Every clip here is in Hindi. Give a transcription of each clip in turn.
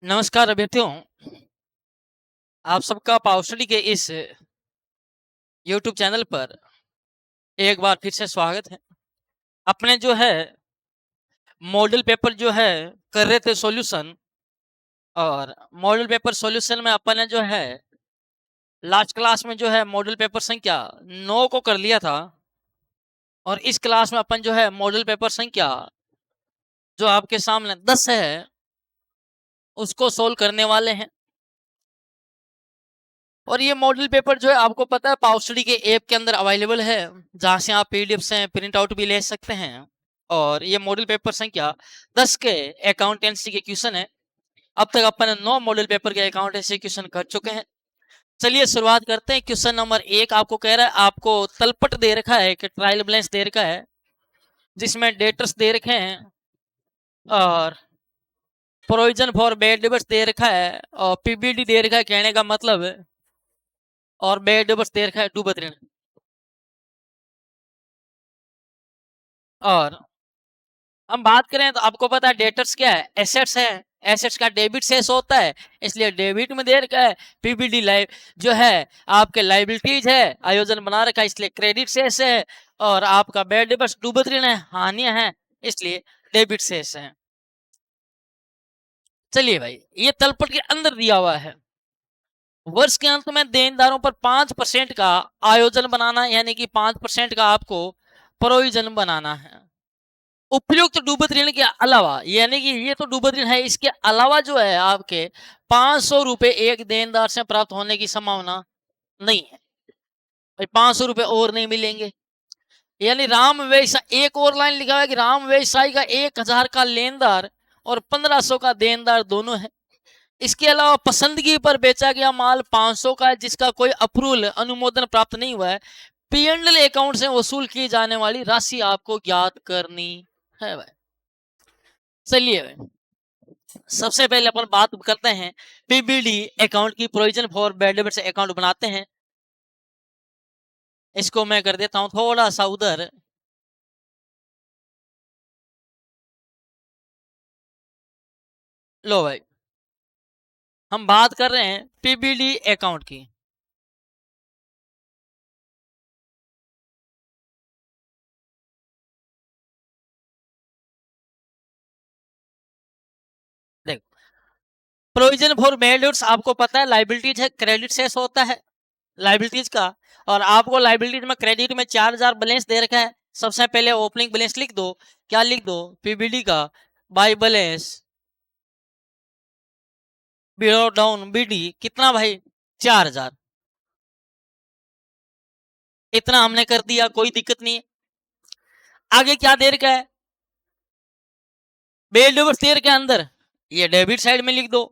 नमस्कार अभ्यर्थियों, आप सबका पावर स्टडी के इस YouTube चैनल पर एक बार फिर से स्वागत है। अपने जो है मॉडल पेपर जो है कर रहे थे सॉल्यूशन, और मॉडल पेपर सॉल्यूशन में अपन ने जो है लास्ट क्लास में जो है मॉडल पेपर संख्या 9 को कर लिया था। और इस क्लास में अपन जो है मॉडल पेपर संख्या जो आपके सामने 10 है उसको सोल्व करने वाले हैं। और ये मॉडल पेपर जो है आपको पता है पावर स्टडी के ऐप के अंदर अवेलेबल है, जहां से आप पीडीएफ से प्रिंट आउट भी ले सकते हैं। और ये मॉडल पेपर संख्या 10 के अकाउंटेंसी के क्वेश्चन है। अब तक अपन 9 मॉडल पेपर के अकाउंटेंसी क्वेश्चन कर चुके हैं। चलिए शुरुआत करते हैं। क्वेश्चन नंबर 1 आपको कह रहा है, आपको तलपट दे रखा है कि ट्रायल बैलेंस दे रखा है जिसमें डेटर्स दे रखे हैं और प्रोविजन फॉर बेड डेबट्स दे रखा है और पीबीडी दे रखा है, कहने का मतलब है, और बेड डेबट्स दे रखा है डूबत ऋण। और हम बात करें तो आपको पता है डेटर्स क्या है, एसेट्स है। एसेट्स का डेबिट शेष होता है, इसलिए डेबिट में दे रखा है। पीबीडी लाइव जो है आपके लाइबिलिटीज है, आयोजन बना रखा है, इसलिए क्रेडिट शेष है। और आपका बेड डेबट्स डूबत ऋण है, हानियां हैं, इसलिए डेबिट शेष है। चलिए भाई, ये तलपट के अंदर दिया हुआ है। वर्ष के अंत में देनदारों पर 5% का आयोजन बनाना, यानी कि 5% का आपको प्रोविजन बनाना है। उपयुक्त डूबत ऋण के अलावा, यानी कि ये तो डूबत ऋण है, इसके अलावा जो है आपके 500 रुपए एक देनदार से प्राप्त होने की संभावना नहीं है। भाई 500 रुपए और नहीं मिलेंगे। यानी राम व्यवसाय, एक और लाइन लिखा हुआ है कि राम व्यवसायी का 1000 का लेनदार और 1500 का देनदार दोनों है। इसके अलावा पसंदगी पर बेचा गया माल 500 का है जिसका कोई अप्रूवल अनुमोदन प्राप्त नहीं हुआ है। पीएनएल अकाउंट से वसूल की जाने वाली राशि आपको ज्ञात करनी है भाई। चलिए भाई, सबसे पहले अपन बात करते हैं पीबीडी अकाउंट की। Provision for bed debits account बनाते हैं। इसको मैं कर देता हूं थोड़ा सा उधर। लो भाई, हम बात कर रहे हैं पीबीडी अकाउंट की। देखो, प्रोविजन फॉर बेड डेबिट्स आपको पता है लाइबिलिटीज है, क्रेडिट सेस होता है लाइबिलिटीज का। और आपको लाइबिलिटीज में क्रेडिट में 4000 बैलेंस दे रखा है। सबसे पहले ओपनिंग बैलेंस लिख दो। क्या लिख दो? पीबीडी का by balance below down BD कितना भाई? 4000। इतना हमने कर दिया, कोई दिक्कत नहीं है। आगे क्या दे रखा है? बेल डेबिट शेयर के अंदर ये डेबिट साइड में लिख दो,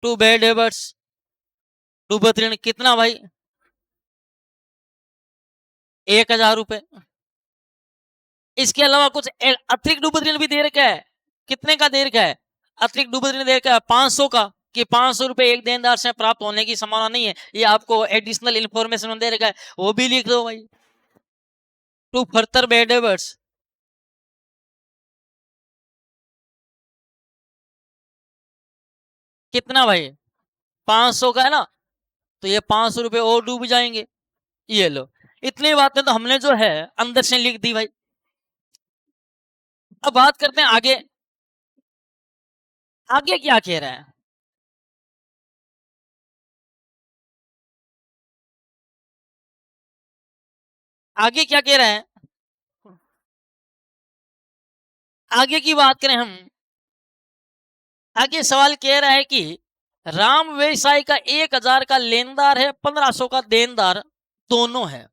टू बेल डेबिट्स डूबत ऋण कितना भाई? 1000 रुपए। इसके अलावा कुछ अतिरिक्त डूबत ऋण भी दे रखा है। कितने का दे रखा है? अतिरिक्त डूबत ऋण दे रखा है 500 का, कि 500 रुपए एक देनदार से प्राप्त होने की संभावना नहीं है। ये आपको एडिशनल इंफॉर्मेशन दे रखा है, वो भी लिख दो भाई। टू फर्दर बेल डेबिट्स कितना भाई? 500 का है ना, तो ये 500 रुपए और डूब जाएंगे। ये लो, इतनी बातें तो हमने जो है अंदर से लिख दी भाई। अब बात करते हैं आगे। आगे क्या कह रहा है? आगे क्या कह रहा है? आगे की बात करें हम, आगे सवाल कह रहा है कि राम व्यवसाय का 1000 का लेनदार है, 1500 का देनदार दोनों है।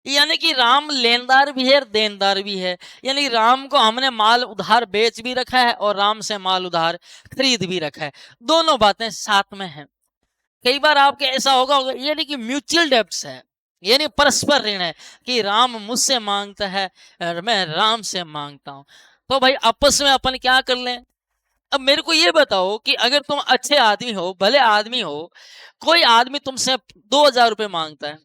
यानी कि राम लेनदार भी है और देनदार भी है। यानी राम को हमने माल उधार बेच भी रखा है और राम से माल उधार खरीद भी रखा है। दोनों बातें साथ में हैं। कई बार आपके ऐसा होगा, यानी कि म्यूचुअल डेब्ट्स है, यानी परस्पर ऋण है, कि राम मुझसे मांगता है और मैं राम से मांगता हूं। तो भाई आपस में अपन क्या कर लें? अब मेरे को ये बताओ कि अगर तुम अच्छे आदमी हो, भले आदमी हो, कोई आदमी तुमसे 2000 रुपए मांगता है,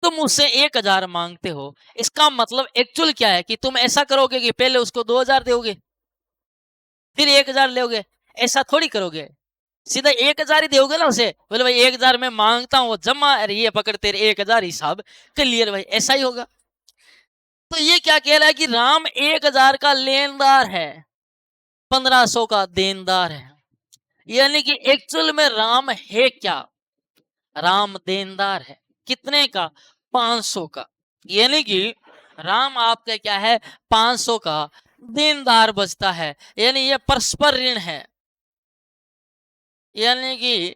तुम उससे 1000 मांगते हो, इसका मतलब एक्चुअल क्या है कि तुम ऐसा करोगे कि पहले उसको 2000 दोगे? फिर 1000 लोगे, ऐसा थोड़ी करोगे, सीधा 1000 ही दोगे ना उसे, बोले भाई 1000 मैं मांगता हूँ जमा, अरे ये पकड़ तेरे 1000 हिसाब क्लियर भाई, ऐसा ही होगा। तो ये क्या कह रहा है कि राम 1000 का लेनदार है, 1500 का देनदार है। यानी कि एक्चुअल में राम है क्या, राम देनदार है कितने का, 500 का। यानी कि राम आपका क्या है, 500 का देनदार बचता है, यानी ये परस्पर ऋण है, यानी कि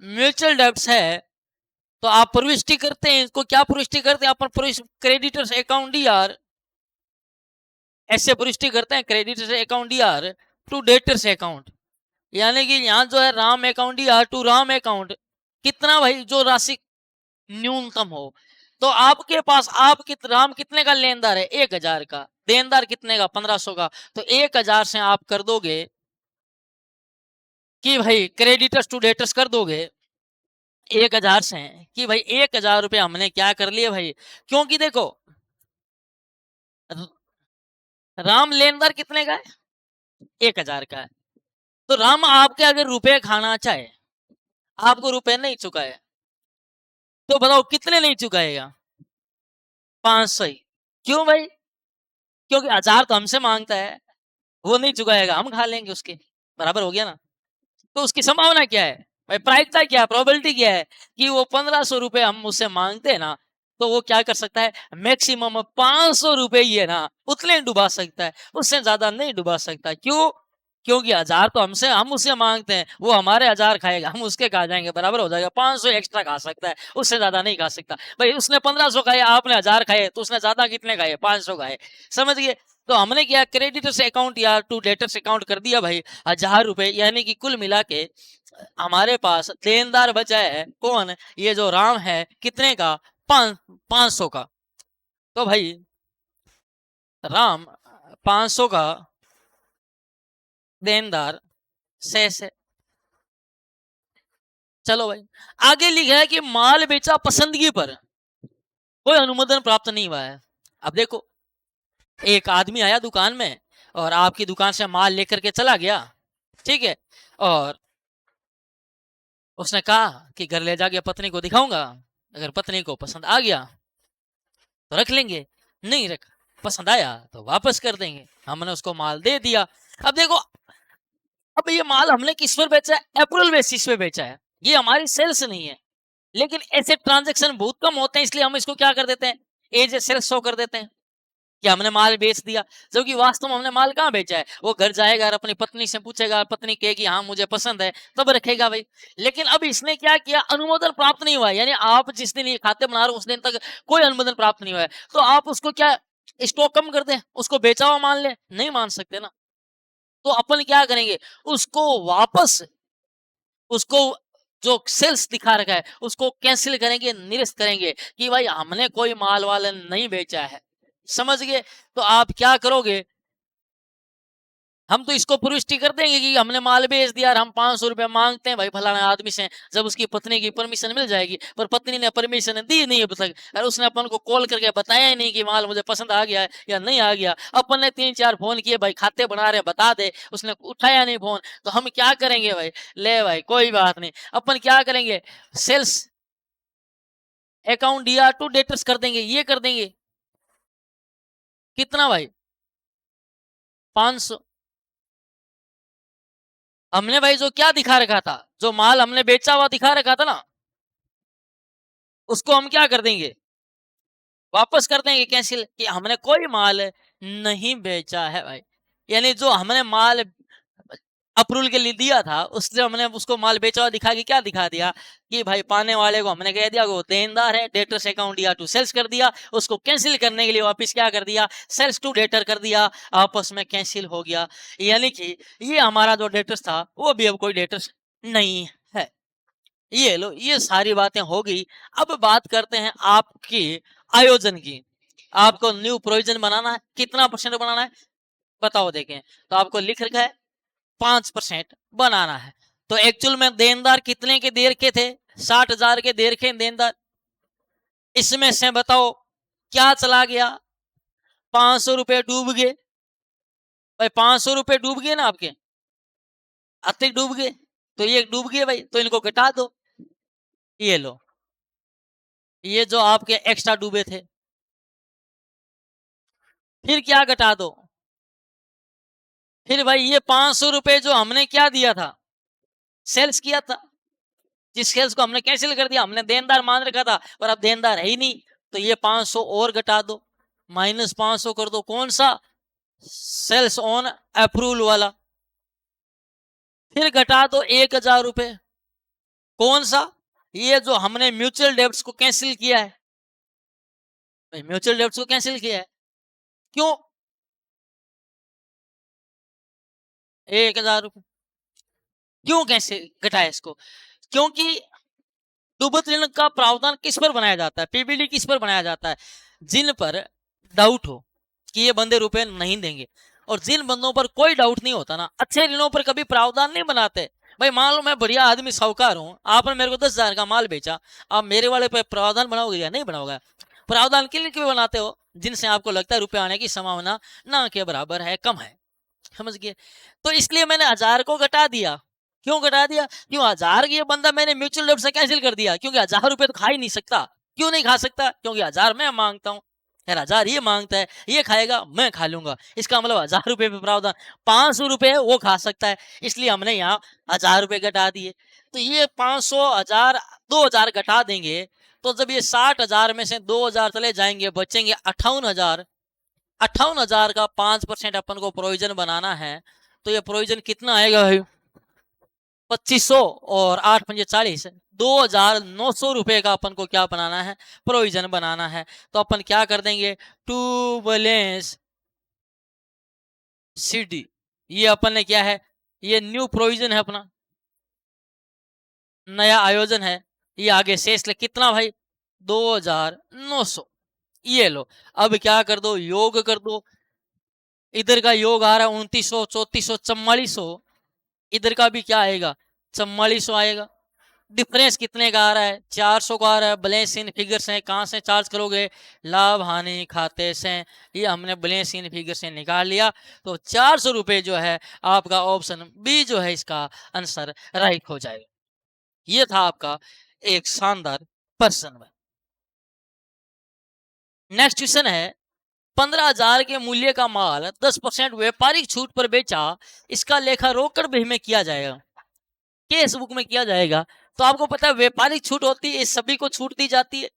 म्यूचुअल डेब्ट्स है। तो आप प्रविष्टि करते हैं, इसको क्या प्रविष्टि करते हैं अपन, क्रेडिटर्स अकाउंट डीआर, ऐसे प्रविष्टि करते हैं creditors account DR to debtors account. यानी कि यहाँ जो है Ram account DR to Ram account, कितना भाई, जो राशि न्यूनतम हो। तो आपके पास राम कितने का लेनदार है, 1000 का, देनदार कितने का, 1500 का। तो 1000 से आप कर दोगे कि भाई क्रेडिटर्स टू डेटर्स कर दोगे 1000 से, कि भाई 1000 रुपये हमने क्या कर लिए भाई, क्योंकि देखो राम लेनदार कितने का है, 1000 का है। तो राम आपके अगर रुपए खाना चाहे, आपको रुपए नहीं चुकाए, तो बताओ कितने नहीं चुकाएगा, 500 ही। क्यों भाई, क्योंकि 1000 तो हमसे मांगता है, वो नहीं चुकाएगा, हम खा लेंगे उसके, बराबर हो गया ना। तो उसकी संभावना क्या है भाई, प्रायिकता क्या है, प्रोबेबिलिटी क्या है कि वो 1500 रुपए हम उससे मांगते हैं ना, तो वो क्या कर सकता है, मैक्सिमम 500 रुपए ही है ना, उतने डुबा सकता है, उससे ज्यादा नहीं डुबा सकता। क्यों, क्योंकि 1000 तो हम उससे मांगते हैं, वो हमारे 1000 खाएगा, हम उसके खा जाएंगे, बराबर हो जाएगा, 500 एक्स्ट्रा खा सकता है, उससे ज्यादा नहीं खा सकता। भाई उसने 1500 खाए, आपने 1000 खाए, तो उसने ज्यादा कितने खाए, 500 खाए, समझ गए। तो हमने क्या, क्रेडिटर्स अकाउंट या टू डेटर्स अकाउंट कर दिया भाई 1000 रुपए, यानी कि कुल मिला के हमारे पास देनदार बचा है कौन, ये जो राम है, कितने का, 500 का। तो भाई राम 500 का देनदार शेष है। चलो भाई, आगे लिखा है कि माल बेचा पसंदगी पर, कोई अनुमोदन प्राप्त नहीं हुआ है। अब देखो, एक आदमी आया दुकान में और आपकी दुकान से माल लेकर के चला गया, ठीक है, और उसने कहा कि घर ले जाके पत्नी को दिखाऊंगा, अगर पत्नी को पसंद आ गया तो रख लेंगे, नहीं रख पसंद आया तो वापस कर देंगे। हमने उसको माल दे दिया। अब देखो, अब ये माल हमने किस पर बेचा है, अप्रूवल बेसिस पे बेचा है, ये हमारी सेल्स नहीं है। लेकिन ऐसे ट्रांजैक्शन बहुत कम होते हैं, इसलिए हम इसको क्या कर देते हैं, एज ए सेल्स शो कर देते हैं कि हमने माल बेच दिया, जबकि वास्तव में हमने माल कहाँ बेचा है। वो घर जाएगा और अपनी पत्नी से पूछेगा, पत्नी कहेगी हाँ मुझे पसंद है, तब रखेगा भाई। लेकिन अब इसने क्या किया, अनुमोदन प्राप्त नहीं हुआ, यानी आप जिस दिन ये खाते बना रहे हो उस दिन तक कोई अनुमोदन प्राप्त नहीं हुआ है, तो आप उसको क्या स्टॉक कम कर दें, उसको बेचा हुआ मान ले, नहीं मान सकते ना। तो अपन क्या करेंगे, उसको वापस, उसको जो सेल्स दिखा रखा है उसको कैंसिल करेंगे, निरस्त करेंगे कि भाई हमने कोई माल वाल नहीं बेचा है, समझ गए। तो आप क्या करोगे, हम तो इसको पुष्टि कर देंगे कि हमने माल बेच दिया और हम 500 रुपए मांगते हैं भाई फलाना आदमी से, जब उसकी पत्नी की परमिशन मिल जाएगी। पर पत्नी ने परमिशन दी नहीं अब तक, और उसने अपन को कॉल करके बताया ही नहीं कि माल मुझे पसंद आ गया है या नहीं आ गया। अपन ने 3-4 फोन किए, भाई खाते बना रहे बता दे, उसने उठाया नहीं फोन। तो हम क्या करेंगे भाई, ले भाई कोई बात नहीं, अपन क्या करेंगे, sales account DR to debtors कर देंगे, ये कर देंगे कितना भाई, 500। हमने भाई जो क्या दिखा रखा था, जो माल हमने बेचा हुआ दिखा रखा था ना, उसको हम क्या कर देंगे, वापस कर देंगे कैंसिल, कि हमने कोई माल नहीं बेचा है भाई। यानी जो हमने माल अप्रूवल के लिए दिया था, उससे हमने उसको माल बेचा हुआ दिखा के क्या दिखा दिया कि भाई पाने वाले को हमने कह दिया वो देनदार है, डेटर्स अकाउंट या टू सेल्स कर दिया, उसको कैंसिल करने के लिए वापस क्या कर दिया, सेल्स टू डेटर कर दिया, आपस में कैंसिल हो गया। यानी कि ये हमारा जो डेटर्स था वो भी अब कोई डेटर्स नहीं है। ये लो, ये सारी बातें हो गई। अब बात करते हैं आपकी आयोजन की। आपको न्यू प्रोविजन बनाना है, कितना परसेंट बनाना है बताओ, देखें। तो आपको लिख रखा है 5% बनाना है। तो एक्चुअल में देनदार कितने के दे रखे थे, 60,000 के दे रखे देनदार। इसमें से बताओ क्या चला गया, 500 रुपए डूब गए भाई, 500 रुपए डूब गए ना आपके। अतिरिक्त डूब गए, तो ये डूब गए भाई, तो इनको घटा दो। ये लो, ये जो आपके एक्स्ट्रा डूबे थे, फिर क्या घटा दो, फिर भाई ये 500 रुपए जो हमने क्या दिया था, सेल्स किया था, जिस सेल्स को हमने कैंसिल कर दिया, हमने देनदार मान रखा था और अब देनदार है ही नहीं, तो ये 500 और घटा दो, माइनस 500 कर दो, कौन सा, सेल्स ऑन अप्रूवल वाला। फिर घटा दो 1000 रुपए, कौन सा, ये जो हमने म्यूचुअल डेब्ट्स को कैंसिल किया है, म्यूचुअल डेब्ट्स को कैंसिल किया है, क्यों, 1000 रुपए, क्यों कैसे घटाया इसको, क्योंकि डूबत ऋण का प्रावधान किस पर बनाया जाता है, पीबीडी किस पर बनाया जाता है, जिन पर डाउट हो कि ये बंदे रुपए नहीं देंगे, और जिन बंदों पर कोई डाउट नहीं होता ना, अच्छे ऋणों पर कभी प्रावधान नहीं बनाते। भाई मान लो मैं बढ़िया आदमी साहूकार हूँ, आपने मेरे को 10,000 का माल बेचा, आप मेरे वाले पे प्रावधान बनाओगे या नहीं बनाओगे, प्रावधान के लिए क्यों बनाते हो, जिनसे आपको लगता है रुपए आने की संभावना ना के बराबर है, कम है, समझ गए। तो इसलिए मैंने 1000 को घटा दिया, क्यों घटा दिया, क्यों 1000 ये बंदा मैंने म्यूचुअल डेब्ट से कैंसिल कर दिया, क्योंकि 1000 रुपए तो खा ही नहीं सकता, क्यों नहीं खा सकता, क्योंकि 1000 मैं मांगता हूँ, यार 1000 ये मांगता है, ये खाएगा मैं खा लूंगा, इसका मतलब 1000 रुपए पे प्रावधान, 500 रुपए वो खा सकता है, इसलिए हमने यहाँ 1000 रुपए घटा दिए। तो ये 500, 1000, 2000 घटा देंगे, तो जब ये 60,000 में से 2000 चले जाएंगे, बचेंगे 58,000, 58,000 का 5% अपन को प्रोविजन बनाना है, तो ये प्रोविजन कितना आएगा भाई, 2500 और 8 × 5 = 40, 2,900 रुपए का अपन को क्या बनाना है, प्रोविजन बनाना है। तो अपन क्या कर देंगे, टू बैलेंस CD, ये अपन ने क्या है, ये न्यू प्रोविजन है अपना, नया आयोजन है, ये आगे शेष ले कितना भाई, 2,900, ये लो। अब क्या कर दो, योग कर दो, इधर का योग आ रहा है 2,900, 3,400, 4,400, इधर का भी क्या आएगा, 4,400 आएगा। डिफरेंस कितने का आ रहा है, 400 का आ रहा है। बैलेंस इन फिगर से कहाँ से चार्ज करोगे, लाभ हानि खाते से, ये हमने बैलेंस इन फिगर से निकाल लिया, तो 400 रुपए जो है आपका ऑप्शन बी जो है इसका आंसर राइट हो जाएगा। ये था आपका एक शानदार प्रश्न। नेक्स्ट क्वेश्चन है, 15,000 के मूल्य का माल 10% व्यापारिक छूट पर बेचा, इसका लेखा रोकड़ भी में किया जाएगा, केस बुक में किया जाएगा। तो आपको पता है व्यापारिक छूट होती है, सभी को छूट दी जाती है,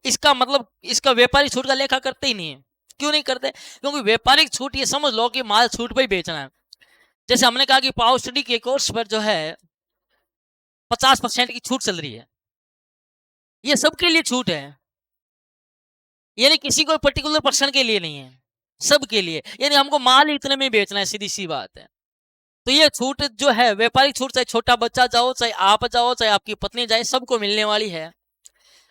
इसका मतलब इसका व्यापारिक छूट का लेखा करते ही नहीं है, क्यों नहीं करते, क्योंकि व्यापारिक छूट ये समझ लो कि माल छूट पर ही बेचना है। जैसे हमने कहा कि पावर स्टडी के कोर्स पर जो है 50% की छूट चल रही है, ये सबके लिए छूट है, यानी किसी कोई पर्टिकुलर पर्सन के लिए नहीं है, सबके लिए, यानी हमको माल इतने में बेचना है, सीधी सी बात है। तो ये छूट जो है व्यापारिक छूट, चाहे छोटा बच्चा जाओ, चाहे आप जाओ, चाहे आपकी पत्नी जाए, सबको मिलने वाली है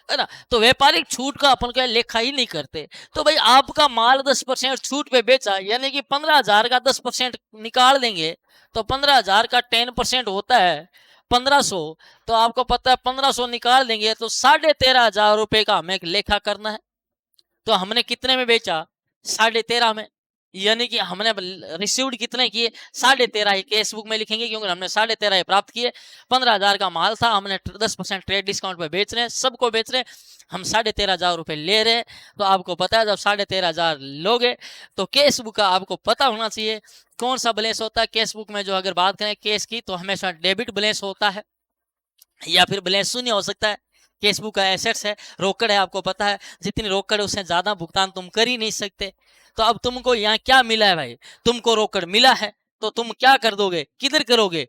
ना। तो व्यापारिक छूट का अपन क्या लेखा ही नहीं करते। तो भाई आपका माल 10% छूट पे बेचा, यानी कि 15,000 का 10% निकाल देंगे, तो 15,000 का 10% होता है 1,500, तो आपको पता है 1,500 निकाल देंगे तो 13,500 रुपए का हमें लेखा करना है। तो हमने कितने में बेचा, 13.5 में, यानी कि हमने रिसीव्ड कितने किए, 13.5 ही केस बुक में लिखेंगे, क्योंकि हमने 13.5 प्राप्त किए। 15,000 का माल था, हमने 10% ट्रेड डिस्काउंट पे बेच रहे हैं, सबको बेच रहे हैं, हम 13,500 रुपए ले रहे हैं। तो आपको पता है जब 13,500 लोगे तो केस बुक का आपको पता होना चाहिए कौन सा बैलेंस होता है। केस बुक में जो अगर बात करें केस की, तो हमेशा डेबिट बैलेंस होता है, या फिर बैलेंस शून्य हो सकता है। केस बुक का एसेट्स है, रोकड़ है, आपको पता है जितनी रोकड़ है उससे ज्यादा भुगतान तुम कर ही नहीं सकते। तो अब तुमको यहाँ क्या मिला है भाई, तुमको रोकड़ मिला है, तो तुम क्या कर दोगे, किधर करोगे,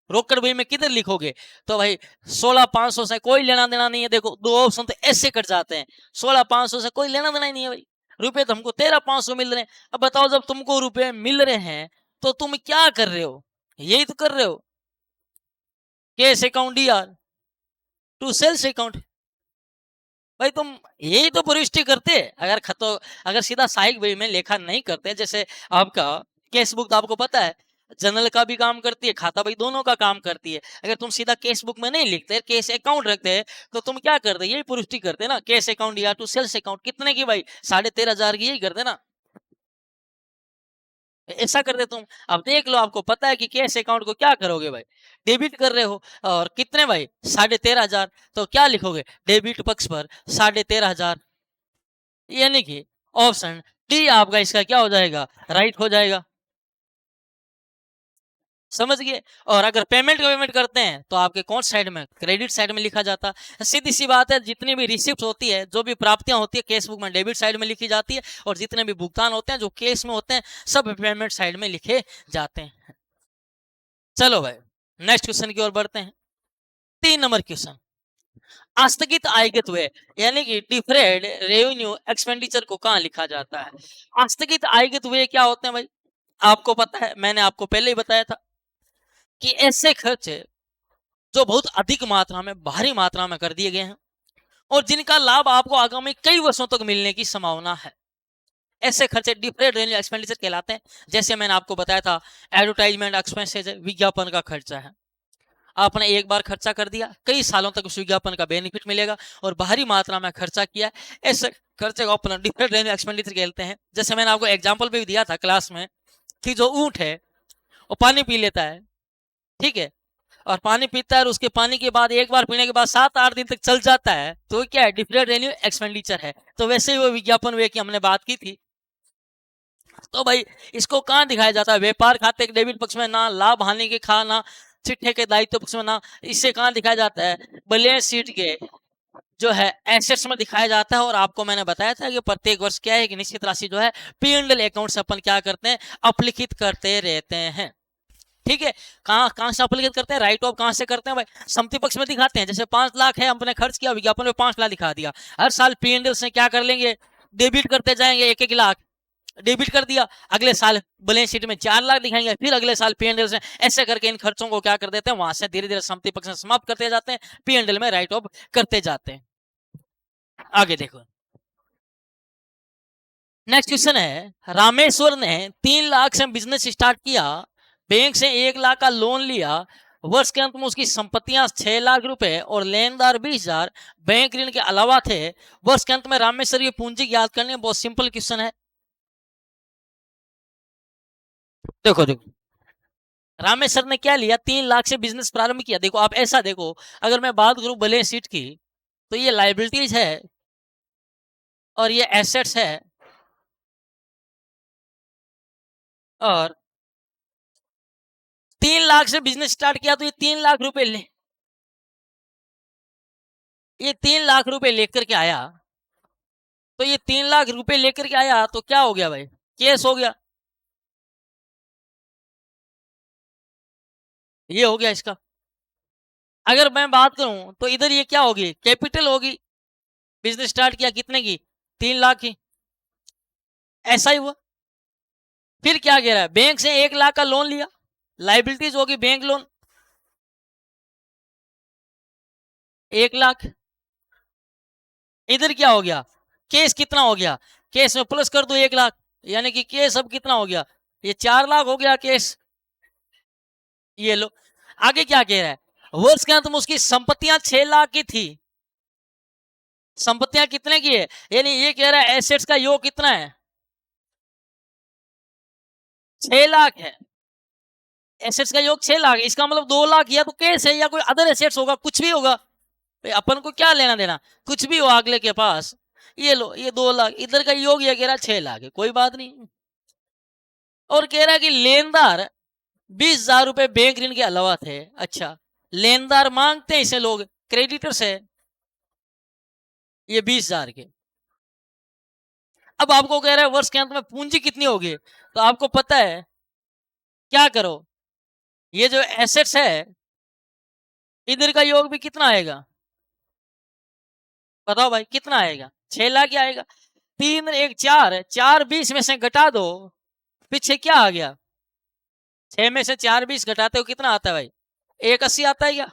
रोकड़ बही में किधर लिखोगे। तो भाई 16,500 से कोई लेना देना नहीं है, देखो दो ऑप्शन तो ऐसे कट जाते हैं, 16,500 से कोई लेना देना ही नहीं है भाई, रुपए तो हमको 13,500 मिल रहे हैं। अब बताओ जब तुमको रुपए मिल रहे हैं तो तुम क्या कर रहे हो, यही तो कर रहे हो, कैश अकाउंट दिया टू सेल्स अकाउंट। भाई तुम यही तो प्रविष्टि करते, अगर खतो अगर सीधा सहायक बही में लेखा नहीं करते, जैसे आपका केस बुक तो आपको पता है जनरल का भी काम करती है, खाता बही दोनों का काम करती है। अगर तुम सीधा केस बुक में नहीं लिखते, केस अकाउंट रखते, तो तुम क्या करते, यही प्रविष्टि करते ना, केस अकाउंट या टू सेल्स अकाउंट, कितने की भाई, 13,500 की, यही करते ना। ऐसा कर दे तुम। अब देख लो, आपको पता है कि कैश अकाउंट को क्या करोगे भाई, डेबिट कर रहे हो, और कितने भाई 13,500, तो क्या लिखोगे डेबिट पक्ष पर 13,500, यानी कि ऑप्शन डी आपका इसका क्या हो जाएगा, राइट हो जाएगा। समझ गए। और अगर पेमेंट करते हैं तो आपके कौन साइड में, क्रेडिट साइड में लिखा जाता है। सीधी सी बात है, जितनी भी रिसिप्ट होती है, जो भी प्राप्तियां होती है कैश बुक में, डेबिट साइड में लिखी जाती है, और जितने भी भुगतान होते हैं जो केस में होते हैं, सब पेमेंट साइड में लिखे जाते हैं। चलो भाई, नेक्स्ट क्वेश्चन की ओर बढ़ते हैं। 3 नंबर क्वेश्चन, आस्थगित आयगत व्यय यानी कि डिफरेड रेवेन्यू एक्सपेंडिचर को कहां लिखा जाता है। आस्थगित आयगत व्यय क्या होते हैं भाई, आपको पता है, मैंने आपको पहले ही बताया था कि ऐसे खर्च जो बहुत अधिक मात्रा में, भारी मात्रा में कर दिए गए हैं, और जिनका लाभ आपको आगामी कई वर्षों तक मिलने की संभावना है, ऐसे खर्चे डिफरेड रेवेन्यू एक्सपेंडिचर कहलाते हैं। जैसे मैंने आपको बताया था, एडवर्टाइजमेंट एक्सपेंसेस, विज्ञापन का खर्चा है, आपने एक बार खर्चा कर दिया, कई सालों तक उस विज्ञापन का बेनिफिट मिलेगा, और भारी मात्रा में खर्चा किया, ऐसे खर्चे को अपन डिफरेड रेवेन्यू एक्सपेंडिचर कहते हैं। जैसे मैंने आपको एग्जाम्पल भी दिया था क्लास में, कि जो ऊंट है वो पानी पी लेता है, ठीक है, और पानी पीता है, और उसके पानी के बाद एक बार पीने के बाद 7-8 दिन तक चल जाता है, तो क्या है, डिफरेड रेवेन्यू एक्सपेंडिचर है। तो वैसे ही वो विज्ञापन वे की हमने बात की थी। तो भाई इसको कहाँ दिखाया जाता है, व्यापार खाते के डेबिट पक्ष में ना, लाभ हानि के खा ना, चिट्ठे के दायित्व पक्ष में ना, इससे कहाँ दिखाया जाता है, बैलेंस शीट के जो है एसेट्स में दिखाया जाता है। और आपको मैंने बताया था कि प्रत्येक वर्ष क्या है कि निश्चित राशि जो है P&L अकाउंट से अपन क्या करते हैं, अपलिखित करते रहते हैं। ठीक है, कहाँ कहाँ से अपलिखित करते हैं, राइट ऑफ कहाँ से करते हैं भाई, संपत्ति पक्ष में दिखाते हैं। जैसे 5 लाख है, हमने खर्च किया, विज्ञापन में 5 लाख दिखा दिया, हर साल P&L से क्या कर लेंगे, डेबिट करते जाएंगे, 1-1 लाख डेबिट कर दिया, अगले साल बैलेंस शीट में 4 लाख दिखाएंगे, फिर अगले साल P&L से, ऐसे करके इन खर्चों को क्या कर देते हैं, वहां से धीरे धीरे संपत्ति पक्ष में समाप्त करते जाते हैं, P&L में राइट ऑफ करते जाते हैं। आगे देखो, नेक्स्ट क्वेश्चन है, रामेश्वर ने 3 लाख से बिजनेस स्टार्ट किया, बैंक से 1 लाख का लोन लिया, वर्ष के अंत में उसकी संपत्तियां 6 लाख रुपए और लेनदार 20,000 बैंक ऋण के अलावा थे। वर्ष के अंत में रामेश्वर की पूंजी याद करनी है, बहुत सिंपल क्वेश्चन है। देखो देखो, रामेश्वर ने क्या लिया, 3 लाख से बिजनेस प्रारंभ किया। देखो आप ऐसा देखो, अगर मैं बात करूं बैलेंस शीट की, तो ये लाइबिलिटीज है और ये एसेट्स है, और 3 लाख से बिजनेस स्टार्ट किया, तो ये 3 लाख रुपए ये 3 लाख रुपए लेकर के आया, तो ये 3 लाख रुपए लेकर के आया, तो क्या हो गया भाई, केस हो गया, ये हो गया इसका। अगर मैं बात करूं तो इधर ये क्या होगी, कैपिटल होगी, बिजनेस स्टार्ट किया कितने की, 3 लाख की, ऐसा ही हुआ। फिर क्या कह रहा है, बैंक से 1 लाख का लोन लिया, लाइबिलिटीज होगी बैंक लोन 1 लाख, इधर क्या हो गया, केस कितना हो गया, केस में प्लस कर दो 1 लाख, यानी कि केस अब कितना हो गया, ये 4 लाख हो गया केस। ये लो, आगे क्या कह रहा है, वर्ष के अंत में उसकी संपत्तियां 6 लाख की थी, संपत्तियां कितने की है, यानी ये कह रहा है एसेट्स का योग कितना है, 6 लाख है, एसेट्स का योग 6 लाख, इसका मतलब 2 लाख या तो कैश है या कोई अदर एसेट्स होगा, कुछ भी होगा, अपन को क्या लेना देना, कुछ भी हो अगले के पास। ये लो, ये 2 लाख, इधर का योग ये कह रहा है 6 लाख है, कोई बात नहीं। और कह रहा है कि लेनदार 20,000 रुपए बैंक ऋण के अलावा थे। अच्छा, लेनदार मांगते हैं इसे लोग, क्रेडिटर्स है ये 20,000 के। अब आपको कह रहा है वर्ष के अंत में पूंजी कितनी होगी, तो आपको पता है, क्या करो, ये जो एसेट्स है इधर का योग भी कितना आएगा, बताओ भाई कितना आएगा, 6 लाख ही आएगा। 3 1 4, 4 20 में से घटा दो, पीछे क्या आ गया, 6 में से 4 20 घटाते हो कितना आता है भाई, 180 आता है क्या,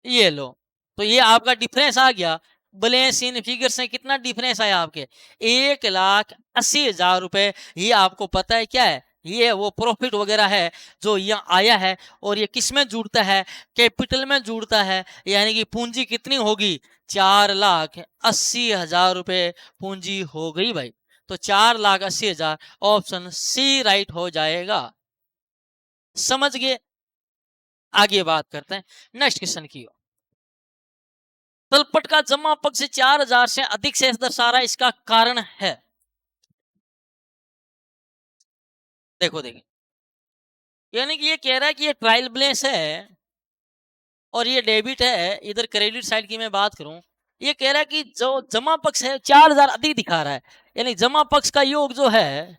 ये लो, तो ये आपका डिफरेंस आ गया। बैलेंस इन फिगर से कितना डिफरेंस आया आपके, 1,80,000 रुपए। ये आपको पता है क्या है, ये वो प्रॉफिट वगैरह है जो यहाँ आया है, और ये किस में जुड़ता है, कैपिटल में जुड़ता है, यानी कि पूंजी कितनी होगी, 4,80,000 रुपए पूंजी हो गई भाई। तो 4,80,000 ऑप्शन सी राइट हो जाएगा। समझ गए? आगे बात करते हैं नेक्स्ट क्वेश्चन की। तलपट का जमा पक्ष 4,000 से अधिक शेष दर्शा रहा है, इसका कारण है। देखो देखिए, यानी कि ये कह रहा है कि ये ट्रायल बैलेंस है और ये डेबिट है। इधर क्रेडिट साइड की मैं बात करूं, ये कह रहा है कि जो जमा पक्ष है 4,000 अधिक दिखा रहा है, यानी जमा पक्ष का योग जो है,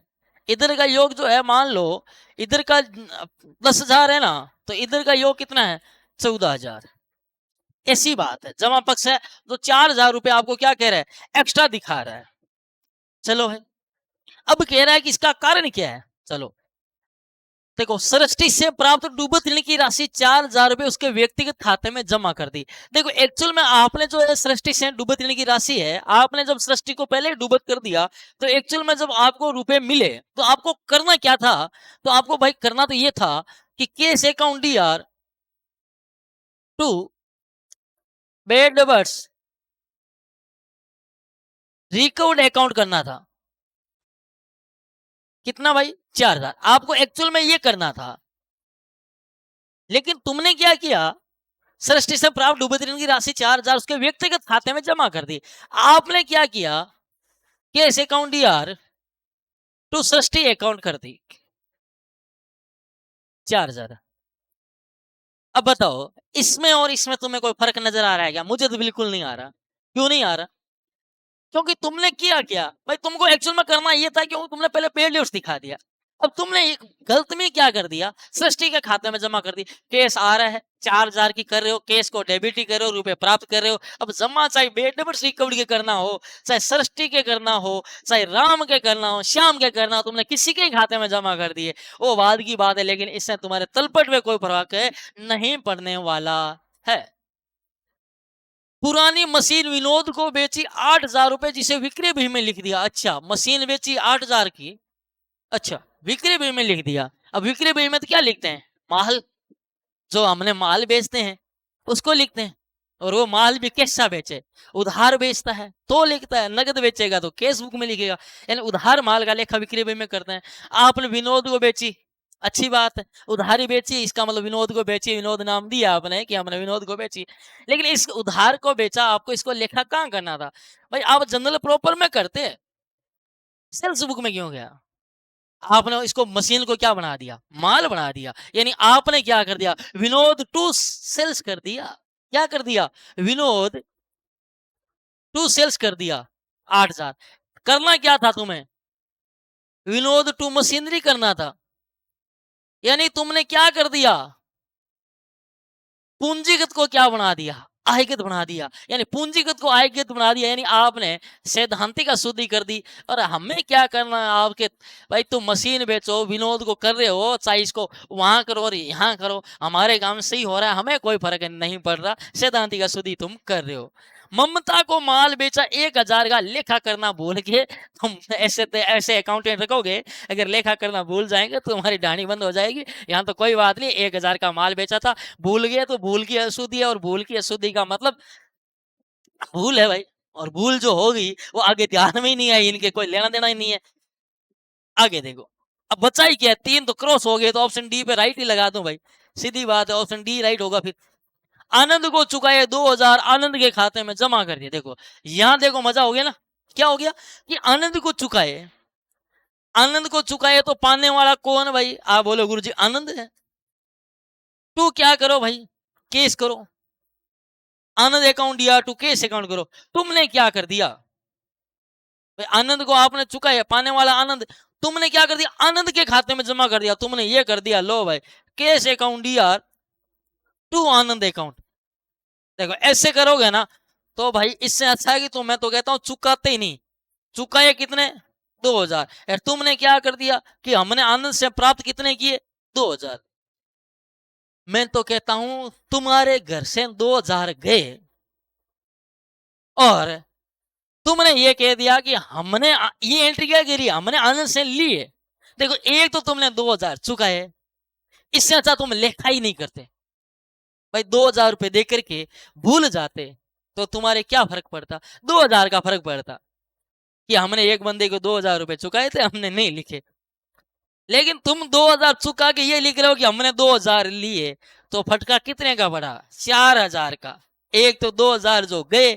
इधर का योग जो है, मान लो इधर का 10,000 है ना, तो इधर का योग कितना है 14,000। ऐसी बात है, जमा पक्ष है तो 4,000 रुपए आपको क्या कह रहा है, एक्स्ट्रा दिखा रहा है। चलो है, अब कह रहा है कि इसका कारण क्या है। चलो देखो, सृष्टि से प्राप्त डूबत ऋण की राशि 4,000 रुपए उसके व्यक्तिगत खाते में जमा कर दी। देखो एक्चुअल में आपने जो है सृष्टि से डूबत ऋण की राशि है, आपने जब सृष्टि को पहले डूबत कर दिया, तो एक्चुअल में जब आपको रुपए मिले तो आपको करना क्या था, तो आपको भाई करना तो ये था कि cash account DR to bad debts recovered account करना था। कितना भाई, 4,000 आपको एक्चुअल में ये करना था। लेकिन तुमने क्या किया, सृष्टि से प्राप्त डूबत ऋण की राशि 4,000 उसके व्यक्तिगत खाते में जमा कर दी। आपने क्या किया, cash account DR to Srishti account कर दी 4,000। अब बताओ, इसमें और इसमें तुम्हें कोई फर्क नजर आ रहा है क्या? मुझे तो बिल्कुल नहीं आ रहा। क्यों नहीं आ रहा? क्योंकि तुमने किया क्या भाई, तुमको एक्चुअल में करना ये था, क्योंकि तुमने पहले पेड लीव्स दिखा दिया। अब तुमने गलत में क्या कर दिया, सृष्टि के खाते में जमा कर दी। केस आ रहा है 4,000 की कर रहे हो, केस को डेबिट ही कर रहे हो, रुपए प्राप्त कर रहे हो। अब जमा चाहे बेडबर्स रिकवरी के करना हो, चाहे सृष्टि के करना हो, चाहे राम के करना हो, श्याम के करना हो, तुमने किसी के खाते में जमा कर दिए, वो बाद की बात है। लेकिन इससे तुम्हारे तलपट में कोई प्रभाव नहीं पड़ने वाला है। पुरानी मशीन विनोद को बेची 8,000 रुपए, जिसे विक्रय भूमि में लिख दिया। अच्छा, मशीन बेची 8,000 की, अच्छा विक्रय भूमि में लिख दिया। अब विक्रय भूमि में तो क्या लिखते हैं, माल, जो हमने माल बेचते हैं उसको लिखते हैं। और वो माल भी कैसा बेचे, उधार बेचता है तो लिखता है, नगद बेचेगा तो केस बुक में लिखेगा। यानी उधार माल का लेखा विक्रय भूमि में करते हैं। आपने विनोद को बेची, अच्छी बात है, उधारी बेची, इसका मतलब विनोद को बेची, विनोद नाम दिया आपने कि हमने विनोद को बेची। लेकिन इस उधार को बेचा, आपको इसको लेखा कहाँ करना था भाई, आप जनरल प्रॉपर में करते, सेल्स बुक में क्यों गया? आपने इसको मशीन को क्या बना दिया, माल बना दिया। यानी आपने क्या कर दिया, विनोद टू सेल्स कर दिया। क्या कर दिया, विनोद टू सेल्स कर दिया 8,000। करना क्या था तुम्हें, विनोद टू मशीनरी करना था। यानी तुमने क्या कर दिया, पूंजीगत को क्या बना दिया, आयगत बना दिया। यानी पूंजीगत को आयगत बना दिया, यानी आपने सैद्धांतिक अशुद्धि कर दी। और हमें क्या करना है आपके, भाई तुम मशीन बेचो, विनोद को कर रहे हो, चाहे इसको वहां करो और यहाँ करो, हमारे काम सही हो रहा है, हमें कोई फर्क नहीं पड़ रहा, सैद्धांतिक अशुद्धि तुम कर रहे हो। ममता को माल बेचा 1,000 का, लेखा करना भूल के तुम ऐसे अकाउंटेंट रखोगे, अगर लेखा करना भूल जाएंगे तो तुम्हारी डाणी बंद हो जाएगी। यहाँ तो कोई बात नहीं, 1,000 का माल बेचा था, भूल गए तो भूल की अशुद्धि है, और भूल की अशुद्धि का मतलब भूल है भाई। और भूल जो होगी वो आगे ध्यान में ही नहीं आई, इनके कोई लेना देना ही नहीं है। आगे देखो, अब बचा ही क्या है, 3 तो क्रॉस हो गए, तो ऑप्शन डी पे राइट ही लगा दूं भाई, सीधी बात है, ऑप्शन डी राइट होगा। फिर आनंद को चुकाए 2,000, आनंद के खाते में जमा कर दिए। देखो यहां देखो मजा हो गया ना, क्या हो गया कि आनंद को चुकाए, आनंद को चुकाए तो पाने वाला कौन भाई, आप बोलो गुरुजी आनंद है। टू क्या करो भाई, केस करो, आनंद अकाउंट या टू केस अकाउंट करो। तुमने क्या कर दिया भाई, आनंद को आपने चुकाया, पाने वाला आनंद, तुमने क्या कर दिया, आनंद के खाते में जमा कर दिया। तुमने ये कर दिया, लो भाई cash account DR to Anand account. देखो ऐसे करोगे ना तो भाई इससे अच्छा है कि तो मैं तो कहता हूं चुकाते ही नहीं। चुकाए कितने, 2,000। यार तुमने क्या कर दिया कि हमने आनंद से प्राप्त कितने किए, 2,000। मैं तो कहता हूं तुम्हारे घर से 2,000 गए और तुमने ये कह दिया कि हमने ये एंट्री क्या करी, हमने आनंद से लिए। देखो एक तो तुमने 2,000 चुकाए, इससे अच्छा तुम लेखा ही नहीं करते भाई। 2,000 रुपए दे करके भूल जाते तो तुम्हारे क्या फर्क पड़ता, 2,000 का फर्क पड़ता। कि हमने एक बंदे को 2000 रुपए चुकाए थे, हमने नहीं लिखे। लेकिन तुम 2000 चुका के ये लिख रहे हो कि हमने 2000 लिए, तो फटका कितने का पड़ा? 4000 का। एक तो 2000 जो गए,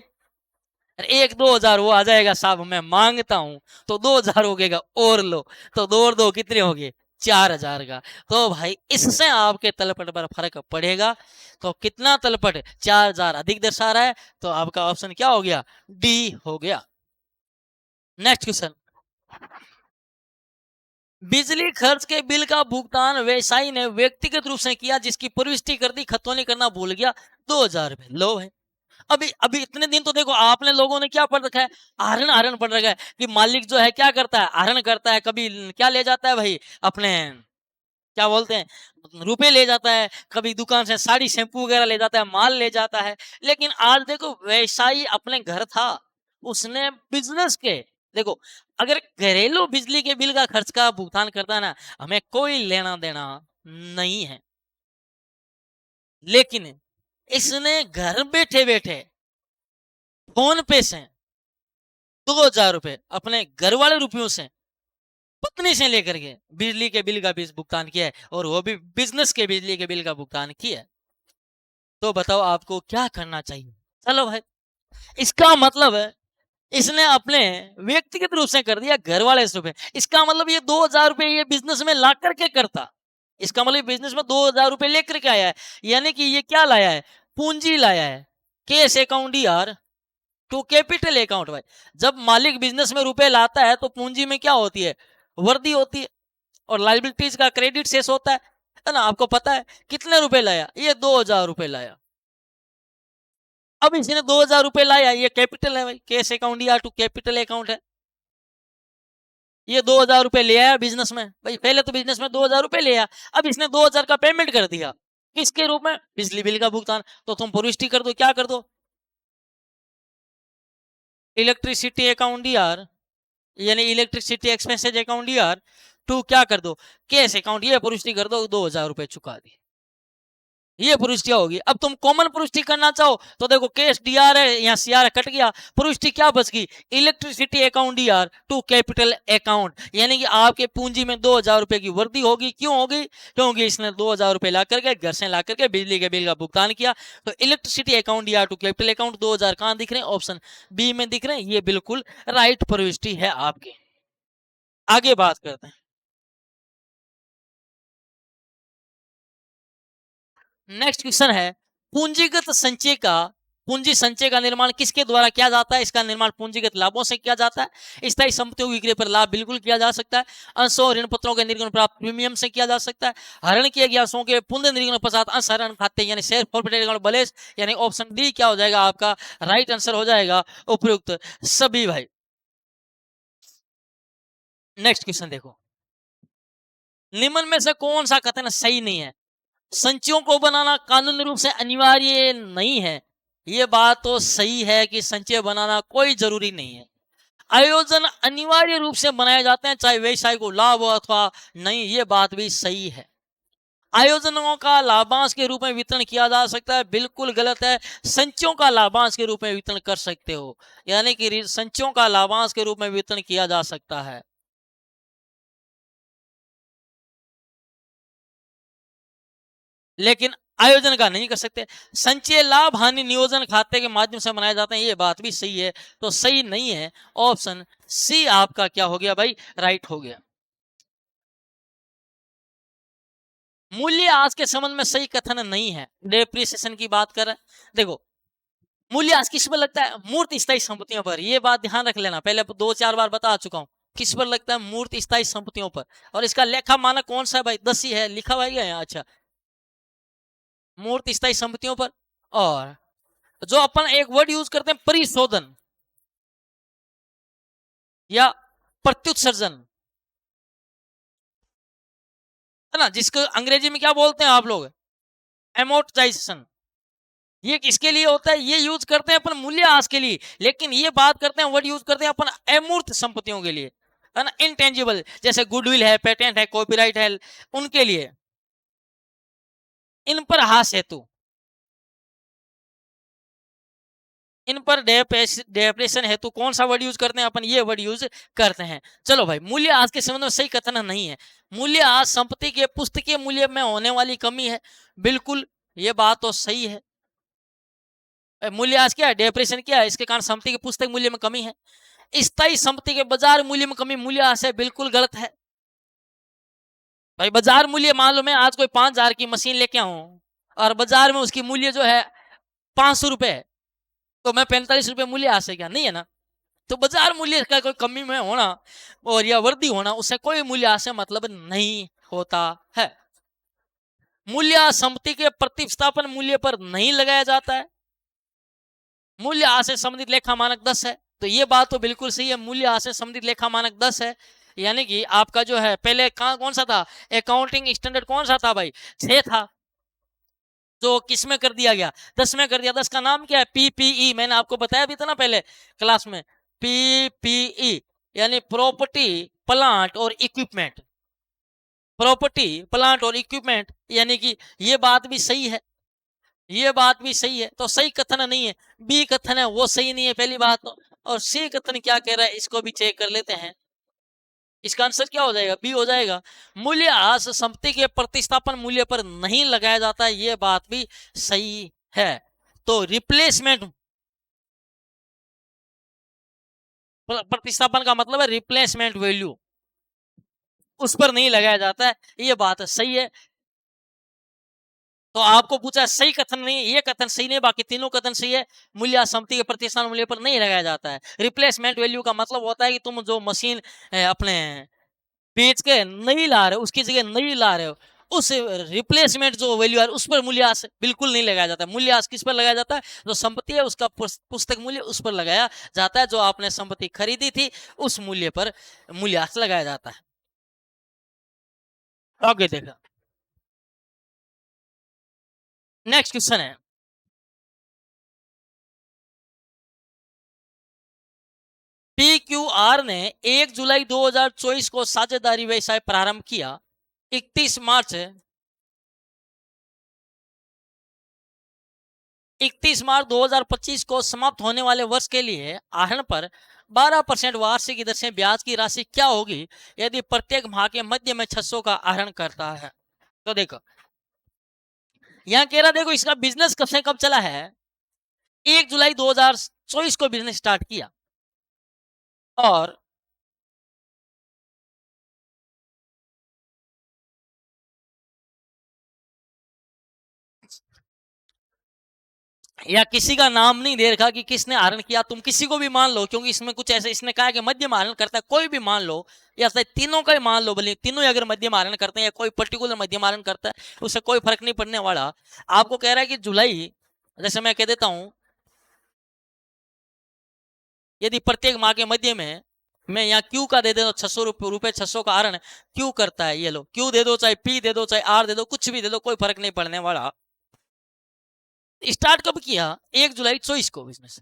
एक 2000 वो आ जाएगा, साहब मैं मांगता हूं, तो 2000 हो गएगा और लो, तो दो और दो कितने हो गए? 4000 का। तो भाई इससे आपके तलपट पर फर्क पड़ेगा। तो कितना तलपट? 4000 अधिक दर्शा रहा है, तो आपका ऑप्शन क्या हो गया? डी हो गया। Next question. बिजली खर्च के बिल का भुगतान व्यवसायी ने व्यक्तिगत रूप से किया, जिसकी प्रविष्टि कर दी, खतौनी करना भूल गया, 2000 रुपए। लो है। अभी अभी इतने दिन तो देखो आपने लोगों ने क्या पढ़ रखा है? आहरण आहरण पढ़ रखा है कि मालिक जो है क्या करता है? आहरण करता है। कभी क्या ले जाता है भाई? अपने क्या बोलते हैं, रुपए ले जाता है, कभी दुकान से साड़ी शैम्पू वगैरह ले जाता है, माल ले जाता है। लेकिन आज देखो व्यवसायी अपने घर था, उसने बिजनेस के, देखो अगर घरेलू बिजली के बिल का खर्च का भुगतान करता है ना, हमें कोई लेना देना नहीं है। लेकिन इसने घर बैठे बैठे फोन पे से 2000 रुपए अपने घर वाले रुपयों से, पत्नी से लेकर के बिजली के बिल का भी भुगतान किया है, और वो भी बिजनेस के बिजली के बिल का भुगतान किया है। तो बताओ आपको क्या करना चाहिए? चलो भाई, इसका मतलब है इसने अपने व्यक्तिगत रूप से कर दिया, घर वाले रुपए। इसका मतलब ये 2000 रुपए ये बिजनेस में ला करके करता। इसका मतलब बिजनेस में 2000 रुपए लेकर के आया है, यानी कि ये क्या लाया है? पूंजी लाया है। कैश अकाउंट यार, टू कैपिटल अकाउंट। भाई जब मालिक बिजनेस में रुपए लाता है तो पूंजी में क्या होती है? वर्दी होती है, और लाइबिलिटीज का क्रेडिट शेष होता है ना? आपको पता है कितने रुपए लाया? ये 2000 रुपए लाया। अब इसने 2000 रुपए लाया, ये कैपिटल है भाई, कैश अकाउंट या टू कैपिटल अकाउंट है। ये 2000 रुपए ले आया बिजनेस में, भाई पहले तो बिजनेस में 2000 रुपए ले आया, अब इसने 2000 का पेमेंट कर दिया। किसके रूप में? बिजली बिल का भुगतान। तो तुम प्रविष्टि कर दो, क्या कर दो? इलेक्ट्रिसिटी अकाउंट यार, यानी इलेक्ट्रिसिटी एक्सपेंसेज अकाउंट यार, टू क्या कर दो? Cash account. ये प्रविष्टि कर दो, 2000 रुपए चुका दी। ये प्रविष्टियां होगी। अब तुम कॉमन प्रविष्टि करना चाहो तो देखो, कैश डीआर है, यहाँ सीआर कट गया, प्रविष्टि क्या बच गई? Electricity account DR to capital account, यानी कि आपके पूंजी में 2000 रुपए की वृद्धि होगी। क्यों होगी? क्योंकि इसने 2000 रुपए ला करके घर से ला करके बिजली के बिल का भुगतान किया। तो electricity account DR to capital account 2000 कहां दिख रहे हैं? ऑप्शन बी में दिख रहे हैं। ये बिल्कुल राइट प्रविष्टि है आपकी। आगे बात करते हैं। नेक्स्ट क्वेश्चन है, पूंजीगत संचय का पूंजी संचय का निर्माण किसके द्वारा किया जाता है? इसका निर्माण पूंजीगत लाभों से किया जाता है। स्थायी संपत्तियों की विक्री पर लाभ बिल्कुल किया जा सकता है। अंशों और ऋण पत्रों के निर्गुण प्राप्त प्रीमियम से किया जा सकता है। हरण किए गए अंशों के पुनः निर्गुण पश्चात अंश हरण खाते यानी शेयर फॉरफिटेड अकाउंट बैलेंस, यानी ऑप्शन डी क्या हो जाएगा आपका? राइट आंसर हो जाएगा उपयुक्त सभी भाई। नेक्स्ट क्वेश्चन देखो, निम्न में से कौन सा कथन सही नहीं है? संचियों को बनाना कानूनी रूप से अनिवार्य नहीं है। ये बात तो सही है कि संचय बनाना कोई जरूरी नहीं है। आयोजन अनिवार्य रूप से बनाए जाते हैं, चाहे व्यवसाय को लाभ हो अथवा नहीं, ये बात भी सही है। आयोजनों का लाभांश के रूप में वितरण किया जा सकता है, बिल्कुल गलत है। संचयों का लाभांश के रूप में वितरण कर सकते हो, यानी कि संचयों का लाभांश के रूप में वितरण किया जा सकता है। लेकिन आयोजन का नहीं कर सकते। संचय लाभ हानि नियोजन खाते के माध्यम से बनाए जाते हैं, ये बात भी सही है। तो सही नहीं है, ऑप्शन सी आपका क्या हो गया भाई? राइट हो गया। मूल्य आज के संबंध में सही कथन नहीं है। डेप्रिसिएशन की बात कर रहे हैं, देखो मूल्य आज किस पर लगता है? मूर्त स्थायी संपत्तियों पर। ये बात ध्यान रख लेना, पहले 2-4 बार बता चुका हूं। किस पर लगता है? मूर्त स्थायी संपत्तियों पर। और इसका लेखा मानक कौन सा है भाई? 10 ही है, लिखा हुआ है यहाँ। अच्छा, मूर्त स्थायी संपत्तियों पर। और जो अपन एक वर्ड यूज करते हैं, परिशोधन या प्रत्युत्सर्जन, है ना, जिसको अंग्रेजी में क्या बोलते हैं आप लोग? एमोर्टाइजेशन। ये किसके लिए होता है? ये यूज करते हैं अपन मूल्यह्रास के लिए, लेकिन ये बात करते हैं, वर्ड यूज करते हैं अपन अमूर्त संपत्तियों के लिए, है ना, इनटेंजिबल, जैसे गुडविल है, पेटेंट है, कॉपीराइट है, उनके लिए। इन पर हास हेतु इन पर डेप्रेशन हेतु कौन सा वर्ड यूज करते हैं अपन? ये वर्ड यूज करते हैं। चलो भाई, मूल्य आज के संबंध में सही कथन नहीं है। मूल्य आज संपत्ति के पुस्तकीय मूल्य में होने वाली कमी है। बिल्कुल, ये बात तो सही है। मूल्य आज क्या है? डेप्रेशन क्या है? इसके कारण संपत्ति के पुस्तक मूल्य में कमी है। स्थायी संपत्ति के बाजार मूल्य में कमी मूल्य आज है, बिल्कुल गलत है भाई। बाजार मूल्य, मान लो मैं आज कोई 5,000 की मशीन लेके आऊं और बाजार में उसकी मूल्य जो है 500 रुपए, तो मैं 45 रुपए मूल्य आ से क्या? नहीं है ना। तो बाजार मूल्य का कोई कमी में होना और या वृद्धि होना, उससे कोई मूल्य आज से मतलब नहीं होता है। मूल्य संपत्ति के प्रतिस्थापन मूल्य पर नहीं लगाया जाता है। मूल्य आज से संबंधित लेखा मानक 10 है, तो ये बात तो बिल्कुल सही है। मूल्य आज से संबंधित लेखा मानक 10 है, यानी कि आपका जो है पहले कौन सा था? अकाउंटिंग स्टैंडर्ड कौन सा था भाई? 6 था, जो किस में कर दिया गया? 10 में कर दिया। 10 का नाम क्या है? पीपीई। मैंने आपको बताया भी था ना पहले क्लास में, पीपीई यानी प्रॉपर्टी प्लांट और इक्विपमेंट। प्रॉपर्टी प्लांट और इक्विपमेंट, यानी कि ये बात भी सही है, ये बात भी सही है। तो सही कथन नहीं है, बी कथन है वो सही नहीं है, पहली बात तो। और सी कथन क्या कह रहा है, इसको भी चेक कर लेते हैं। इसका आंसर क्या हो जाएगा? बी हो जाएगा। मूल्य आज संपत्ति के प्रतिस्थापन मूल्य पर नहीं लगाया जाता है, ये बात भी सही है। तो रिप्लेसमेंट, प्रतिस्थापन का मतलब है रिप्लेसमेंट वैल्यू, उस पर नहीं लगाया जाता है, ये बात सही है। तो आपको पूछा सही कथन नहीं, ये कथन सही नहीं, बाकी तीनों कथन सही है। मूल्य संपत्ति के प्रतिस्थापन मूल्य पर नहीं लगाया जाता है। रिप्लेसमेंट वैल्यू का मतलब होता है कि तुम जो मशीन अपने बेच के नहीं ला रहे हो, उसकी जगह नहीं ला रहे हो, उस रिप्लेसमेंट जो वैल्यू है उस पर मूल्य बिल्कुल नहीं लगाया जाता है। मूल्य किस पर लगाया जाता है? जो संपत्ति है उसका पुस्तक मूल्य उस पर लगाया जाता है। जो आपने संपत्ति खरीदी थी उस मूल्य पर मूल्य लगाया जाता है। आगे देखा, नेक्स्ट क्वेश्चन है, पीक्यूआर ने 1 जुलाई 2024 को साझेदारी व्यवसाय प्रारंभ किया। 31 मार्च 2025 को समाप्त होने वाले वर्ष के लिए आहरण पर 12% वार्षिक दर से ब्याज की राशि क्या होगी यदि प्रत्येक माह के मध्य में 600 का आहरण करता है? तो देखो, यहाँ कह रहा, देखो इसका बिजनेस कब से कब चला है? 1 जुलाई 2024 को बिजनेस स्टार्ट किया, और या किसी का नाम नहीं दे रखा कि किसने आहरण किया। तुम किसी को भी मान लो, क्योंकि इसमें कुछ ऐसे, इसने कहा कि मध्यम आहरण करता है, कोई भी मान लो, या तीनों का ही मान लो, भले तीनों अगर मध्यम आहरण करते हैं या कोई पर्टिकुलर मध्यम आहरण करता है, उससे कोई फर्क नहीं पड़ने वाला। आपको कह रहा है कि जुलाई, जैसे मैं कह देता हूं, यदि प्रत्येक माह के मध्य में मैं यहाँ क्यू का दे देता हूँ 600 रुपए 600 का आहरण क्यू करता है, ये लो क्यू दे दो, चाहे पी दे दो, चाहे आर दे दो, कुछ भी दे दो, कोई फर्क नहीं पड़ने वाला। स्टार्ट कब किया? 1 जुलाई 24 को बिजनेस।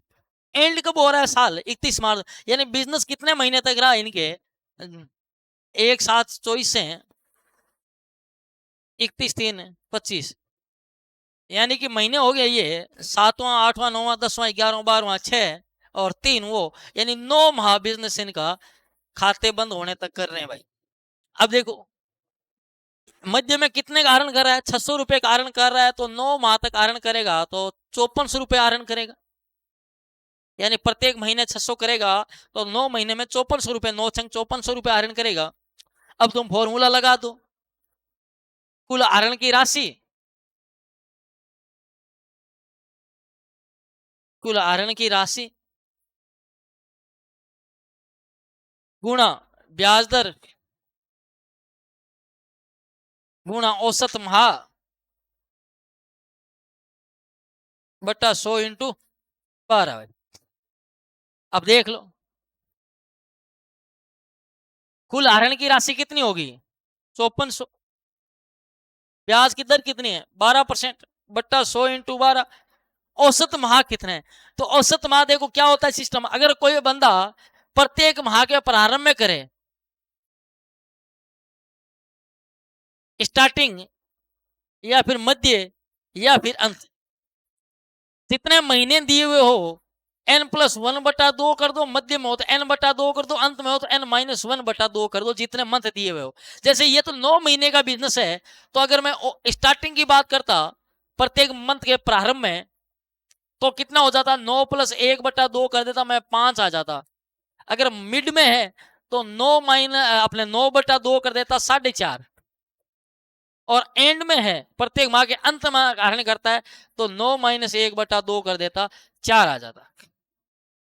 एंड कब हो रहा है? साल 31 मार्च। यानी बिजनेस कितने महीने तक रहा इनके? 1/7/24 से 31/3/25, यानी कि महीने हो गए ये 7वां 8वां 9वां 10वां 11वां 12वां 6 और 3 वो, यानी 9 माह बिजनेस इनका खाते बंद होने तक कर रहे हैं भाई। अब देखो, मध्य में कितने का आहरण कर रहा है? 600 रुपए का आहरण कर रहा है, तो 9 माह तक आहरण करेगा तो 5400 रुपए आहरण करेगा, यानी प्रत्येक महीने 600 करेगा तो 9 महीने में 5400 रुपए, 9 छंग 5400 रुपए आहरण करेगा। अब तुम फॉर्मूला लगा दो, कुल आहरण की राशि, कुल आहरण की राशि गुणा ब्याज दर गुणा औसत माह बटा 100 इंटू 12। अब देख लो कुल आहरण की राशि कितनी होगी? 5400। ब्याज की दर कितनी है? 12% बट्टा 100 इंटू 12। औसत माह कितने हैं? तो औसत माह देखो क्या होता है सिस्टम, अगर कोई बंदा प्रत्येक माह के प्रारंभ में करे, स्टार्टिंग या फिर मध्य या फिर अंत, जितने महीने दिए हुए हो n+1/2 कर दो, मध्य में हो तो n/2 कर दो, अंत में हो तो n-1/2 कर दो, जितने मंथ दिए हुए हो। जैसे ये तो 9 महीने का बिजनेस है, तो अगर मैं स्टार्टिंग की बात करता प्रत्येक मंथ के प्रारंभ में, तो कितना हो जाता, 9 + 1/2 कर देता मैं, 5 आ जाता। अगर मिड में है तो 9 माइनस अपने 9/2 कर देता 4.5, और एंड में है प्रत्येक माह के अंत में हरण करता है तो 9 - 1/2 कर देता, 4 आ जाता।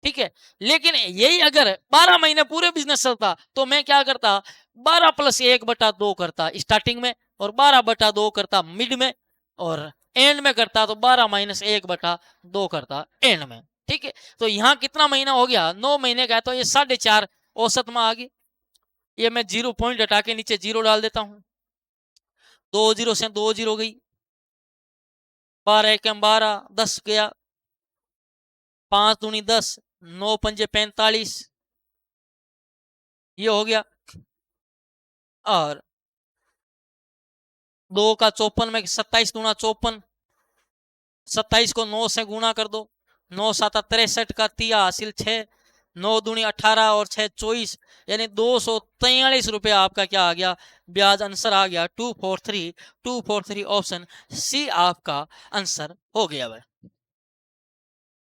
ठीक है, लेकिन यही अगर 12 महीने पूरे बिजनेस चलता तो मैं क्या करता, 12 + 1/2 करता स्टार्टिंग में, और 12/2 करता मिड में, और एंड में करता तो 12 - 1/2 करता एंड में। ठीक है, तो यहाँ कितना महीना हो गया, 9 महीने का, तो ये 4.5 औसत में आ गई। ये मैं 0 पॉइंट हटा के नीचे 0 डाल देता हूँ, 2 0 से 2 0 गई, 12 एकम 12, 10 गया, 5 दूनी 10, 9 पंजे 45, ये हो गया। और 2 का 54 में 27 दूना 54, 27 को 9 से गुणा कर दो, 9 7 63 का 3 हासिल 6, 9 दूनी 18 और 6 24, यानी 243 रुपया आपका क्या आ गया, ब्याज आंसर आ गया 243, 243 ऑप्शन सी आपका आंसर हो गया भाई।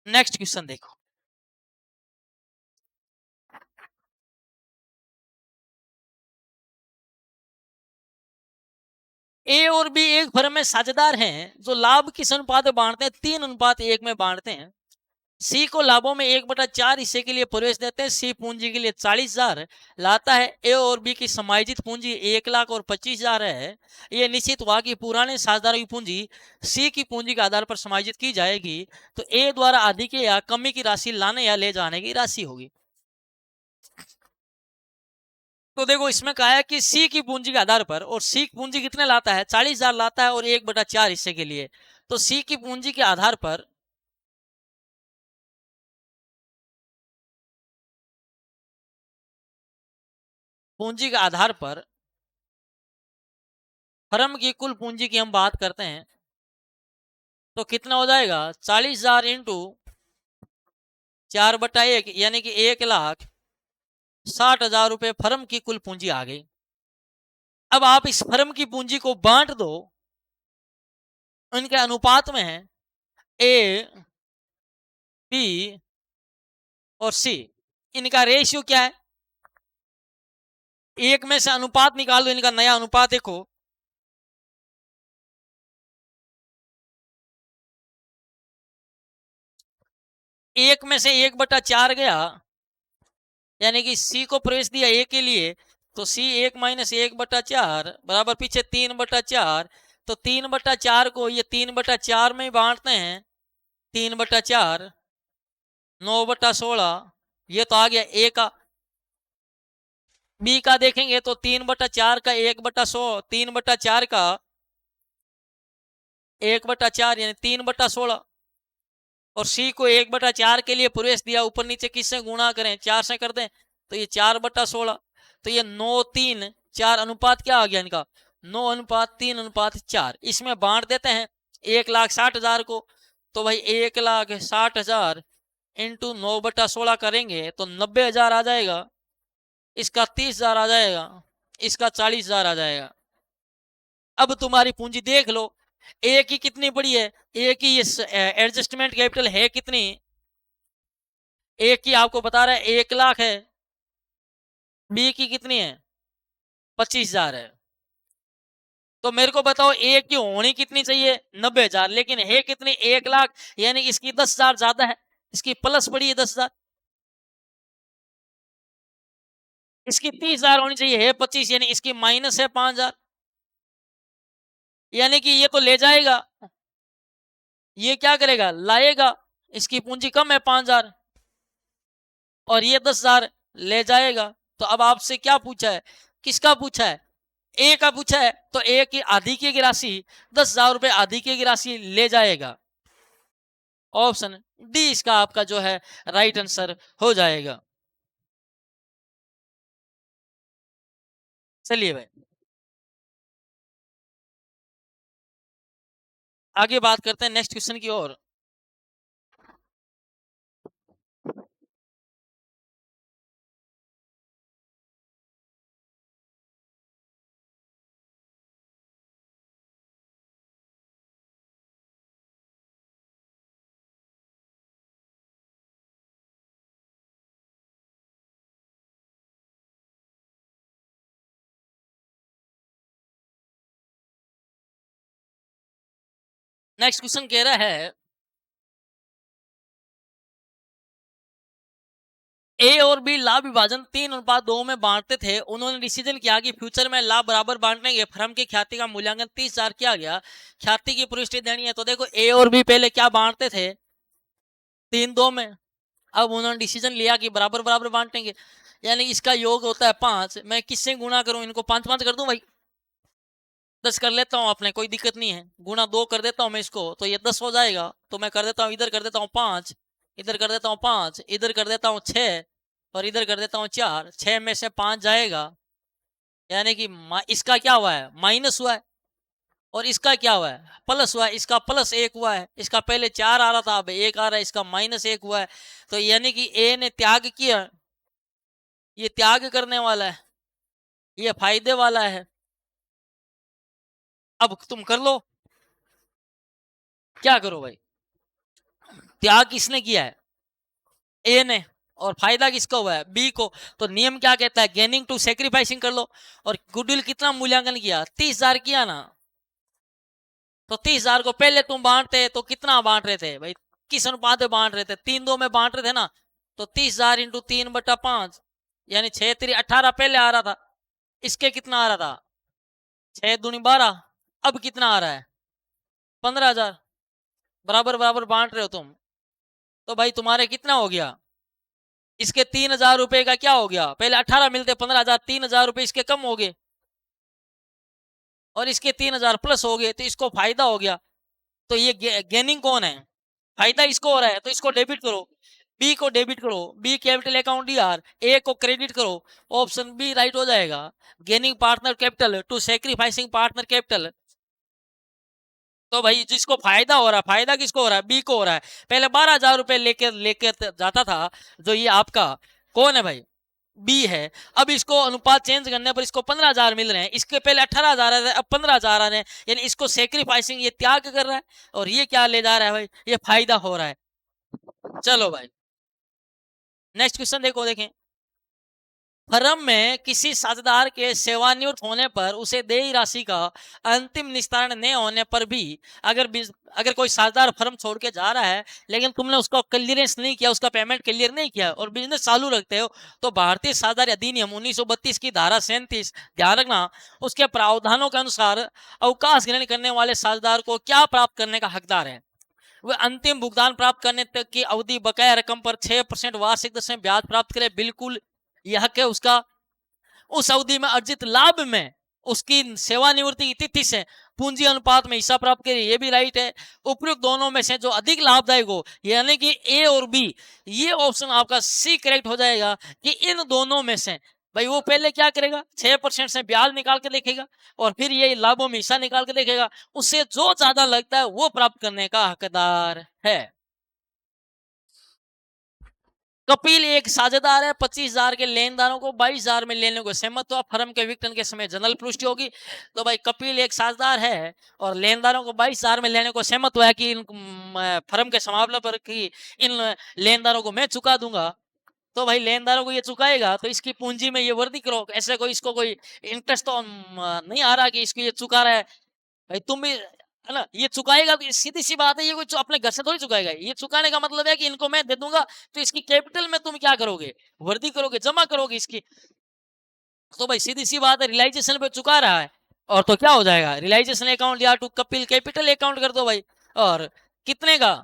नेक्स्ट क्वेश्चन देखो, ए और बी एक फर्म में साझेदार हैं जो लाभ किस अनुपात में बांटते हैं, 3:1 में बांटते हैं। सी को लाभों में 1/4 हिस्से के लिए प्रवेश देते हैं, सी पूंजी के लिए 40,000 लाता है। ए और बी की समायोजित पूंजी 1,25,000 है। ये निश्चित हुआ कि पुराने साझेदारों की पूंजी सी की पूंजी के आधार पर समायोजित की जाएगी, तो ए द्वारा अधिक या कमी की राशि लाने या ले जाने की राशि होगी। तो देखो इसमें कहा है कि सी की पूंजी के आधार पर, और सी की पूंजी कितने लाता है, 40,000 लाता है, और 1/4 हिस्से के लिए, तो सी की पूंजी के आधार पर, पूंजी के आधार पर फर्म की कुल पूंजी की हम बात करते हैं, तो कितना हो जाएगा, 40,000 इंटू 4/1, यानी कि 1,60,000 रुपए फर्म की कुल पूंजी आ गई। अब आप इस फर्म की पूंजी को बांट दो, उनके अनुपात में है ए, बी और सी, इनका रेशियो क्या है, एक में से अनुपात निकाल दो, इनका नया अनुपात देखो, एक में से 1/4 गया, यानी कि सी को प्रवेश दिया ए के लिए, तो सी 1 - 1/4 बराबर पीछे 3/4, तो 3/4 को ये 3/4 में बांटते हैं, 3/4, 9/16, ये तो आ गया ए का। बी का देखेंगे तो 3/4 का 1/100, 3/4 का 1/4 यानी 3/16, और सी को 1/4 के लिए प्रवेश दिया, ऊपर नीचे किससे गुणा करें, 4 से कर दें, तो ये 4/16, तो ये 9 3 4 अनुपात क्या आ गया इनका, 9:3:4, इसमें बांट देते हैं 1,60,000 को, तो भाई 1,60,000 इंटू 9/16 करेंगे तो 90,000 आ जाएगा, इसका 30,000 आ जाएगा, इसका 40,000 आ जाएगा। अब तुम्हारी पूंजी देख लो, ए की कितनी बड़ी है, ए की ये एडजस्टमेंट कैपिटल है कितनी, ए की आपको बता रहा है 1,00,000 है, बी की कितनी है 25,000 है, तो मेरे को बताओ ए की होनी कितनी चाहिए 90,000, लेकिन है कितनी 1,00,000, यानी इसकी 10,000 ज्यादा है, इसकी प्लस बड़ी है 10,000, इसकी 30,000 होनी चाहिए, है 25, यानी इसकी माइनस है 5,000, यानी कि ये तो ले जाएगा, ये क्या करेगा लाएगा, इसकी पूंजी कम है 5,000, और ये 10,000 ले जाएगा। तो अब आपसे क्या पूछा है, किसका पूछा है, ए का पूछा है, तो ए की आधी की राशि 10,000 रुपए आधी की राशि ले जाएगा। ऑप्शन डी इसका आपका जो है राइट आंसर हो जाएगा। चलिए भाई आगे बात करते हैं नेक्स्ट क्वेश्चन की ओर। नेक्स्ट क्वेश्चन कह रहा है ए और बी लाभ विभाजन 3:2 में बांटते थे। उन्होंने डिसीजन किया कि फ्यूचर में लाभ बराबर बांटने के फर्म की ख्याति का मूल्यांकन 30,000 किया गया। ख्याति की पुष्टि देनी है। तो देखो ए और बी पहले क्या बांटते थे 3:2 में। अब उन्होंने डिसीजन लिया कि बराबर बराबर बांटेंगे, यानी इसका योग होता है 5। मैं किससे गुणा करूं, इनको 5-5 कर दूं भाई, 10 कर लेता हूं अपने, कोई दिक्कत नहीं है। गुणा 2 कर देता हूं मैं इसको, तो ये 10 हो जाएगा। तो मैं कर देता हूं, इधर कर देता हूं 5, इधर कर देता हूं 5, इधर कर देता हूं 6 और इधर कर देता हूं 4। 6 में से 5 जाएगा, यानी कि इसका क्या हुआ है, माइनस हुआ है, और इसका क्या हुआ है, प्लस हुआ है। इसका प्लस 1 हुआ है, इसका पहले 4 आ रहा था, अब 1 आ रहा है, इसका माइनस 1 हुआ है। तो यानी कि ए ने त्याग किया, ये त्याग करने वाला है, ये फायदे वाला है। अब तुम कर लो, क्या करो भाई, त्याग किसने किया है, ए ने, और फायदा किसका हुआ है, बी को। तो नियम क्या कहता है, गेनिंग टू सेक्रीफाइसिंग कर लो। और गुडविल कितना मूल्यांकन किया, 30,000 किया ना। तो 30,000 को पहले तुम बांटते तो कितना बांट रहे थे भाई, किस अनुपात में बांट रहे थे, 3:2 में बांट रहे थे ना। तो 30,000 इंटू 3/5, यानी 6×3 = 18 पहले आ रहा था। इसके कितना आ रहा था, 6×2 = 12। अब कितना आ रहा है, 15,000। बराबर बराबर बांट रहे हो तुम। तो भाई तुम्हारे कितना हो गया, इसके 3,000 रुपए का क्या हो गया, पहले 18 मिलते 15,000, 3,000 रुपए इसके कम हो गए, और इसके 3,000 प्लस हो गए, तो इसको फायदा हो गया। तो ये गेनिंग कौन है, फायदा इसको हो रहा है, तो इसको डेबिट करो। बी को डेबिट करो, B capital account DR, A को क्रेडिट करो। ऑप्शन बी राइट हो जाएगा। Gaining partner capital to sacrificing partner capital. तो भाई जिसको फायदा हो रहा है, फायदा किसको हो रहा है, बी को हो रहा है। पहले 12,000 रुपए लेके लेके जाता था, जो ये आपका कौन है भाई, बी है। अब इसको अनुपात चेंज करने पर इसको 15,000 मिल रहे हैं, इसके पहले 18,000 आ रहे हैं, अब 15,000 आ रहे हैं। यानी इसको सेक्रीफाइसिंग, ये त्याग कर रहा है, और ये क्या ले जा रहा है भाई, ये फायदा हो रहा है। चलो भाई नेक्स्ट क्वेश्चन देखो, देखें। फर्म में किसी साझेदार के सेवानिवृत्त होने पर उसे देय राशि का अंतिम निस्तारण न होने पर भी अगर कोई साझेदार फर्म छोड़ के जा रहा है, लेकिन तुमने उसका क्लियरेंस नहीं किया, उसका पेमेंट क्लियर नहीं किया और बिजनेस चालू रखते हो, तो भारतीय साझेदारी अधिनियम 1932 की धारा 37, ध्यान रखना, उसके प्रावधानों के अनुसार अवकाश ग्रहण करने वाले साझेदार को क्या प्राप्त करने का हकदार है। वह अंतिम भुगतान प्राप्त करने तक की अवधि बकाया रकम पर 6% वार्षिक दर से ब्याज प्राप्त करे, बिल्कुल यह हक है उसका। उस अवधि में अर्जित लाभ में उसकी सेवानिवृत्ति की तिथि से पूंजी अनुपात में हिस्सा प्राप्त करे, ये भी राइट है। उपयुक्त दोनों में से जो अधिक लाभदायक हो, यानी कि ए और बी, ये ऑप्शन आपका सी करेक्ट हो जाएगा कि इन दोनों में से भाई वो पहले क्या करेगा, 6% से ब्याज निकाल के देखेगा और फिर ये लाभों में हिस्सा निकाल के देखेगा, उससे जो ज्यादा लगता है वो प्राप्त करने का हकदार है। कपिल एक साझेदार है, 25,000 के लेनदारों को 22,000 में लेने को सहमत हुआ। फर्म के विघटन के समय जनरल पुष्टि होगी। तो भाई कपिल एक साझेदार है और लेनदारों को 22,000 में लेने को सहमत हुआ है कि इन फर्म के समापन पर कि इन लेनदारों को मैं चुका दूंगा। तो भाई लेनदारों को ये चुकाएगा, तो इसकी पूंजी में ये वृद्धि करो। ऐसे कोई इसको कोई इंटरेस्ट तो नहीं आ रहा कि इसको ये चुका रहा है। भाई तुम भी है ना, ये चुकाएगा, तो सीधी सी बात है, ये कोई अपने घर से थोड़ी चुकाएगा। ये चुकाने का मतलब है कि इनको मैं दे दूंगा, तो इसकी कैपिटल में तुम क्या करोगे, वृद्धि करोगे, जमा करोगे इसकी। तो भाई सीधी सी बात है, रियलाइजेशन पे चुका रहा है, और तो क्या हो जाएगा, रियलाइजेशन अकाउंट या टू कपिल कैपिटल अकाउंट कर दो भाई। और कितने का,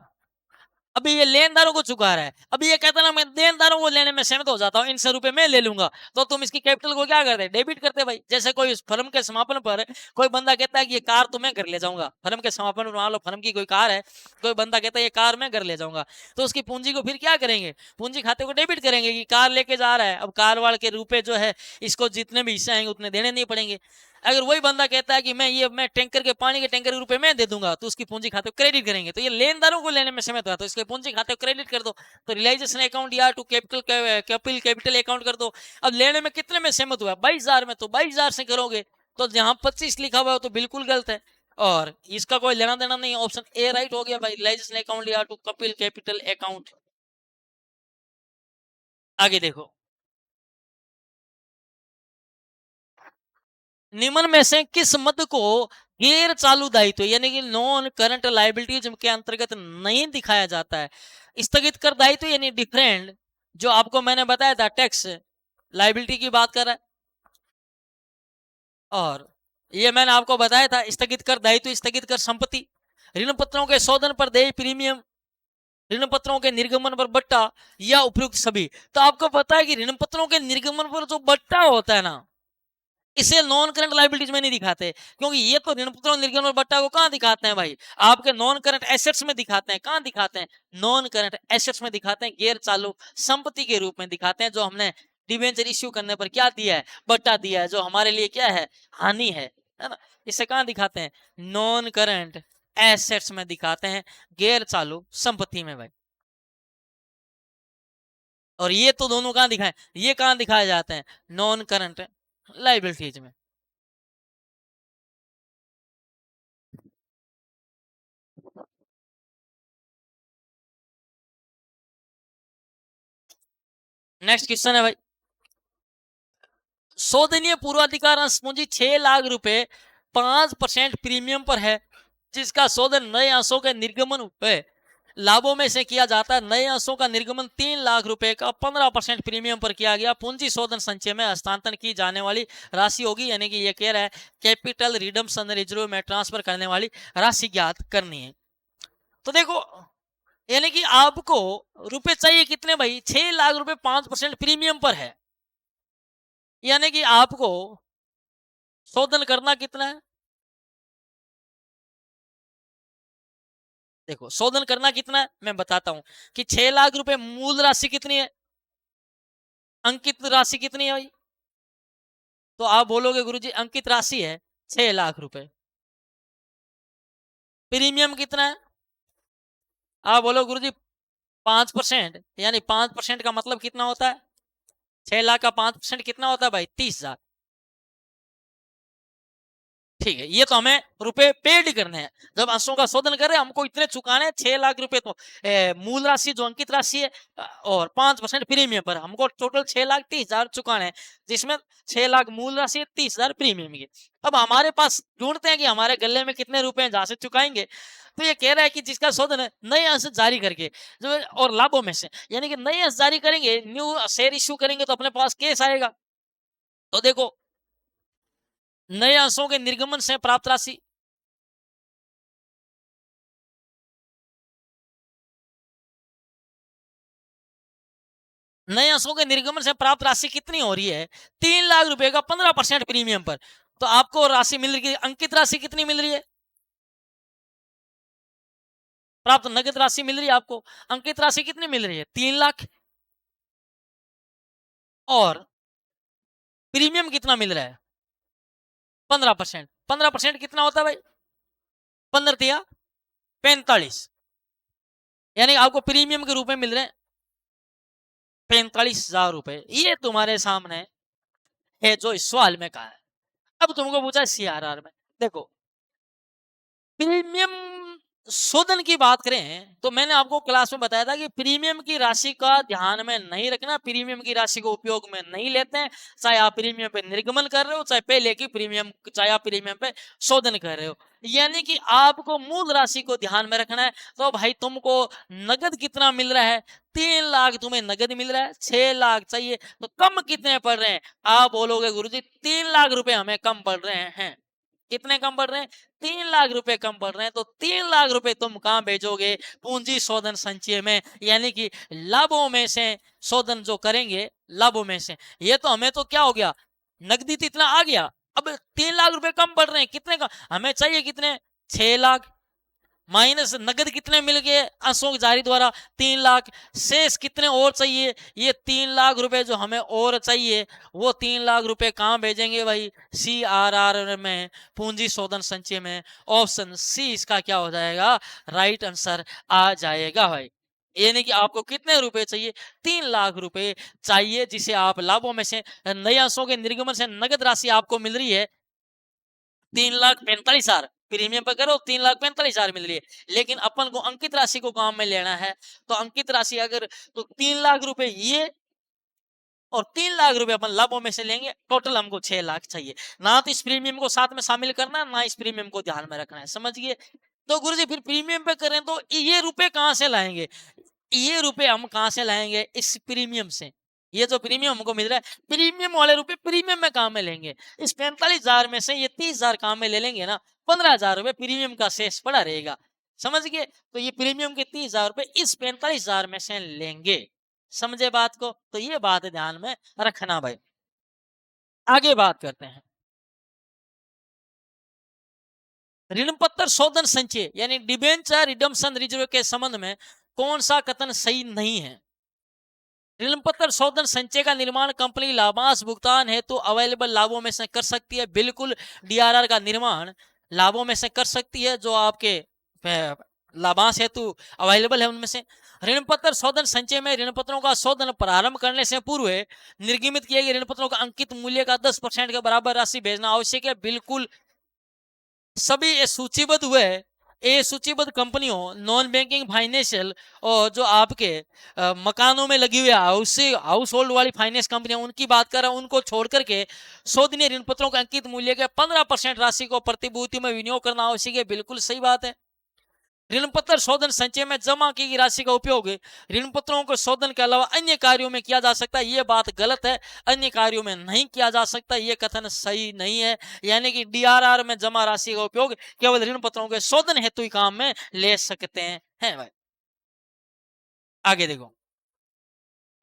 अभी ये लेनदारों को चुका रहा है, अभी ये कहता है ना मैं लेनदारों को लेने में सहमत हो जाता हूँ, इन 100 रुपए मैं ले लूंगा, तो तुम इसकी कैपिटल को क्या करते, डेबिट करते भाई। जैसे कोई फर्म के समापन पर कोई बंदा कहता है कि ये कार तो मैं घर ले जाऊंगा, फर्म के समापन पर मान लो फर्म की कोई कार है, कोई बंदा कहता है ये कार मैं घर ले जाऊंगा, तो उसकी पूंजी को फिर क्या करेंगे, पूंजी खाते को डेबिट करेंगे कि कार लेके जा रहा है। अब कार वाले के रुपए जो है, इसको जितने भी हिस्से आएंगे उतने देने नहीं पड़ेंगे। अगर वही बंदा कहता है कि मैं टैंकर के पानी के टैंकर के रुपए मैं दे दूंगा, तो उसकी पूंजी खाते को क्रेडिट करेंगे। तो ये लेनदारों को लेने में सहमत हुआ, तो इसके पूंजी खाते को क्रेडिट कर दो। तो रियलाइजेशन अकाउंट या टू कैपिटल अकाउंट कर दो। अब लेने में कितने में सहमत हुआ, 22,000 में, तो 22,000 से करोगे। तो जहां 25 लिखा हुआ है तो बिल्कुल गलत है, और इसका कोई लेना देना नहीं। ऑप्शन ए राइट हो गया भाई, रियलाइजेशन अकाउंट या टू कपिल कैपिटल अकाउंट। आगे देखो, निम्न में से किस मद को गैर चालू दायित्व यानी कि नॉन करंट लाइबिलिटीज के अंतर्गत नहीं दिखाया जाता है। स्थगित कर दायित्व यानी डिफरेंट, जो आपको मैंने बताया था टैक्स लाइबिलिटी की बात कर रहा है। और ये मैंने आपको बताया था स्थगित कर दायित्व, स्थगित कर संपत्ति, ऋण पत्रों के शोधन पर देय प्रीमियम, ऋण पत्रों के निर्गमन पर बट्टा या उपयुक्त सभी। तो आपको पता है कि ऋण पत्रों के निर्गमन पर जो बट्टा होता है ना, इसे नॉन करंट लाइबिलिटीज में नहीं दिखाते, क्योंकि ये तो ऋण पत्रों निर्गमन और बट्टा को कहां दिखाते हैं भाई, आपके नॉन करंट एसेट्स में दिखाते हैं। कहां दिखाते हैं? नॉन करंट एसेट्स में दिखाते हैं, गैर चालू संपत्ति के रूप में दिखाते हैं, जो हमने डिवेंचर इश्यू करने पर क्या दिया है, बट्टा दिया है, जो हमारे लिए क्या है, हानि है ना। इसे कहां दिखाते हैं? नॉन करंट एसेट्स में दिखाते हैं, गैर चालू संपत्ति में भाई। और ये तो दोनों कहां दिखाए, ये कहां दिखाए जाते हैं? नॉन करंट लाइबिलिटीज में। नेक्स्ट क्वेश्चन है भाई, शोधनीय पूर्वाधिकार अंश पूंजी 6 लाख रुपए 5% प्रीमियम पर है, जिसका शोधन नए अंशों के निर्गमन हुए लाभों में से किया जाता है। नए अंशों का निर्गमन 3 लाख रुपए का 15% प्रीमियम पर किया गया। पूंजी शोधन संचय में हस्तांतरण की जाने वाली राशि होगी, यानी कि ये कह रहा है कैपिटल रिडम्पशन रिजर्व में ट्रांसफर करने वाली राशि ज्ञात करनी है। तो देखो, यानी कि आपको रुपए चाहिए कितने भाई, 6 लाख रुपए 5% प्रीमियम पर है, यानी कि आपको शोधन करना कितना है, देखो शोधन करना कितना है मैं बताता हूं कि 6 लाख रुपए मूल राशि कितनी है, अंकित राशि कितनी है भाई। तो आप बोलोगे गुरुजी अंकित राशि है 6 लाख रुपए, प्रीमियम कितना है, आप बोलो गुरुजी 5%, यानी 5% का मतलब कितना होता है, 6 लाख का 5% कितना होता है भाई, 30,000। ठीक है, ये तो हमें रुपए पेड करने हैं, जब अंशों का शोधन कर रहे हैं हमको इतने चुकाने हैं, 6 लाख रुपए तो मूल राशि जो अंकित राशि है, और 5% प्रीमियम पर हमको टोटल 6,30,000 चुकाने हैं, जिसमें 6 लाख मूल राशि है, 30,000 प्रीमियम की। अब हमारे पास ढूंढते हैं कि हमारे गले में कितने रुपए हैं जहां से चुकाएंगे। तो ये कह रहा है कि जिसका शोधन है नए अंश जारी करके जो और लाभों में से, यानी कि नए अंश जारी करेंगे, न्यू शेयर इश्यू करेंगे, तो अपने पास केस आएगा। तो देखो, नए अंशों के निर्गमन से प्राप्त राशि, नए अंशों के निर्गमन से प्राप्त राशि कितनी हो रही है, 3 लाख रुपए का 15% प्रीमियम पर। तो आपको राशि मिल रही है, अंकित राशि कितनी मिल रही है, प्राप्त नगद राशि मिल रही है आपको, अंकित राशि कितनी मिल रही है, 3 लाख। और प्रीमियम कितना मिल रहा है, 15%। 15% कितना होता है भाई, 15 तिया 45, यानी आपको प्रीमियम के रूप में मिल रहे हैं 45,000 रुपए। ये तुम्हारे सामने है जो इस सवाल में कहा है। अब तुमको पूछा सीआरआर में, देखो प्रीमियम शोधन की बात करें तो मैंने आपको क्लास में बताया था कि प्रीमियम की राशि का ध्यान में नहीं रखना, प्रीमियम की राशि को उपयोग में नहीं लेते हैं, चाहे आप प्रीमियम पे निर्गमन कर रहे हो, चाहे पहले की प्रीमियम, चाहे आप प्रीमियम पे शोधन कर रहे हो, यानी कि आपको मूल राशि को ध्यान में रखना है। तो भाई तुमको नगद कितना मिल रहा है, 3 लाख तुम्हें नगद मिल रहा है, 6 लाख चाहिए, तो कम कितने पड़ रहे हैं, आप बोलोगे गुरुजी 3 लाख रुपए हमें कम पड़ रहे हैं। कितने कम पड़ रहे हैं, 3 लाख रुपए कम पड़ रहे हैं। तो 3 लाख रुपए तुम कहां भेजोगे, पूंजी शोधन संचय में, यानी कि लाभों में से शोधन जो करेंगे, लाभों में से। ये तो हमें तो क्या हो गया, नकदी तो इतना आ गया, अब 3 लाख रुपए कम पड़ रहे हैं, कितने का हमें चाहिए, कितने, 6 लाख, माइनस नगद कितने मिल गए अंशों जारी द्वारा, 3 लाख, शेष कितने और चाहिए, ये 3 लाख रुपए जो हमें और चाहिए, वो 3 लाख रुपए कहाँ भेजेंगे भाई, सीआरआर में, पूंजी शोधन संचय में। ऑप्शन सी इसका क्या हो जाएगा, राइट आंसर आ जाएगा भाई। यानी कि आपको कितने रुपए चाहिए, 3 लाख रुपए चाहिए, जिसे आप लाभों में से, नए अंशों के निर्गमन से नगद राशि आपको मिल रही है 3,45,000, प्रीमियम पर करो 3,45,000 मिल रही है, लेकिन अपन को अंकित राशि को काम में लेना है। तो अंकित राशि अगर, तो 3 लाख रुपए ये और 3 लाख रुपए अपन लाभों में से लेंगे, टोटल हमको 6 लाख चाहिए। ना तो इस प्रीमियम को साथ में शामिल करना है, ना इस प्रीमियम को ध्यान में रखना है, समझ गए। तो गुरुजी फिर प्रीमियम पे करें तो ये रुपए कहाँ से लाएंगे? ये रुपए हम कहाँ से लाएंगे? इस प्रीमियम से। ये जो प्रीमियम हमको मिल रहा है, प्रीमियम वाले रुपए प्रीमियम में काम में लेंगे। इस 45,000 में से ये 30,000 काम में ले लेंगे ना, 15,000 रुपए प्रीमियम का शेष पड़ा रहेगा, समझ गए। तो ये प्रीमियम के 30,000 रुपए इस 45,000 में से लेंगे, समझे बात को। तो ये बात ध्यान में रखना भाई। आगे बात करते हैं ऋण पत्र शोधन संचय यानी डिबेंचर रिडम्पशन रिजर्व के संबंध में कौन सा कथन सही नहीं है? ऋण पत्र शोधन संचय का निर्माण कंपनी लाभांश भुगतान हेतु अवेलेबल लाभों में से कर सकती है। बिल्कुल, डीआरआर का निर्माण लाभों में से कर सकती है जो आपके लाभांश हेतु अवेलेबल है उनमें से। ऋण पत्र शोधन संचय में ऋण पत्रों का शोधन प्रारंभ करने से पूर्व निर्गमित किए गए ऋण पत्रों का अंकित मूल्य का 10% के बराबर राशि भेजना आवश्यक है। बिल्कुल, सभी ये सूचीबद्ध हुए, ये सूचीबद्ध कंपनियों नॉन बैंकिंग फाइनेंशियल और जो आपके मकानों में लगी हुई हाउस होल्ड वाली फाइनेंस कंपनियां, उनकी बात कर रहा हूं, उनको छोड़ करके शोधनीय ऋण पत्रों के अंकित मूल्य के 15% राशि को प्रतिभूति में विनियोग करना आवश्यक है। बिल्कुल सही बात है। ऋण पत्र शोधन संचय में जमा की गई राशि का उपयोग ऋण पत्रों को शोधन के अलावा अन्य कार्यों में किया जा सकता है। यह बात गलत है, अन्य कार्यों में नहीं किया जा सकता, यह कथन सही नहीं है। यानी कि डीआरआर में जमा राशि का उपयोग केवल ऋण पत्रों के शोधन हेतु ही काम में ले सकते हैं भाई। आगे देखो,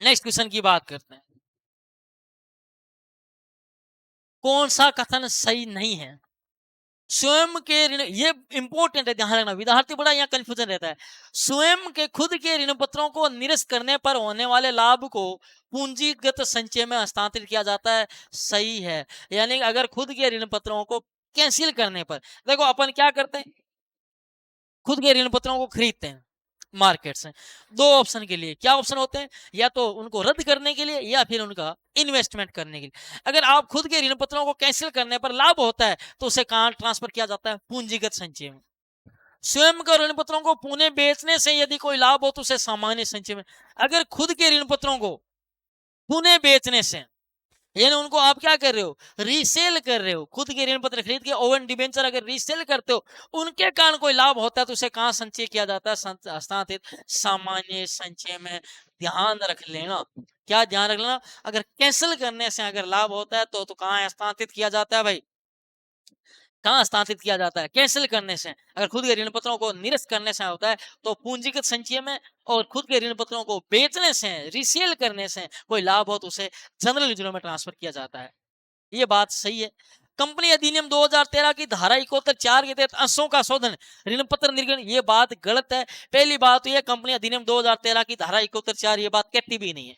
नेक्स्ट क्वेश्चन की बात करते हैं, कौन सा कथन सही नहीं है? स्वयं के ऋण, ये इंपॉर्टेंट है, ध्यान रखना, विद्यार्थी बड़ा यहाँ कंफ्यूजन रहता है। स्वयं के खुद के ऋण पत्रों को निरस्त करने पर होने वाले लाभ को पूंजीगत संचय में हस्तांतरित किया जाता है, सही है। यानी अगर खुद के ऋण पत्रों को कैंसिल करने पर, देखो अपन क्या करते हैं, खुद के ऋण पत्रों को खरीदते हैं मार्केट से। दो ऑप्शन के लिए, क्या ऑप्शन होते हैं, या तो उनको रद्द करने के लिए या फिर उनका इन्वेस्टमेंट करने के लिए। अगर आप खुद के ऋण पत्रों को कैंसिल करने पर लाभ होता है तो उसे कहां ट्रांसफर किया जाता है? पूंजीगत संचय में। स्वयं के ऋण पत्रों को पुनः बेचने से यदि कोई लाभ हो तो उसे सामान्य संचय में। अगर खुद के ऋण पत्रों को पुनः बेचने से, यानी उनको आप क्या कर रहे हो, रीसेल कर रहे हो, खुद के ऋण पत्र खरीद के ओवन डिबेंचर अगर रीसेल करते हो, उनके कारण कोई लाभ होता है तो उसे कहां संचय किया जाता है? हस्तांतरित सामान्य संचय में। ध्यान रख लेना, क्या ध्यान रख लेना, अगर कैंसिल करने से अगर लाभ होता है तो कहां हस्तांतरित किया जाता है भाई? कहां हस्तांतरित किया जाता है? कैंसिल करने से। अगर खुद के ऋण पत्रों को निरस्त करने से होता है तो पूंजीगत संचय में, और खुद के ऋण पत्रों को बेचने से, रीसेल करने से कोई लाभ हो तो उसे जनरल रिजर्व में ट्रांसफर किया जाता है। ये बात सही है। कंपनी अधिनियम 2013 की धारा 71(4) के तहत अंशों का शोधन ऋण पत्र निर्गमन, ये बात गलत है। पहली बात तो ये, कंपनी अधिनियम 2013 की धारा 71(4) ये बात कहती भी नहीं है,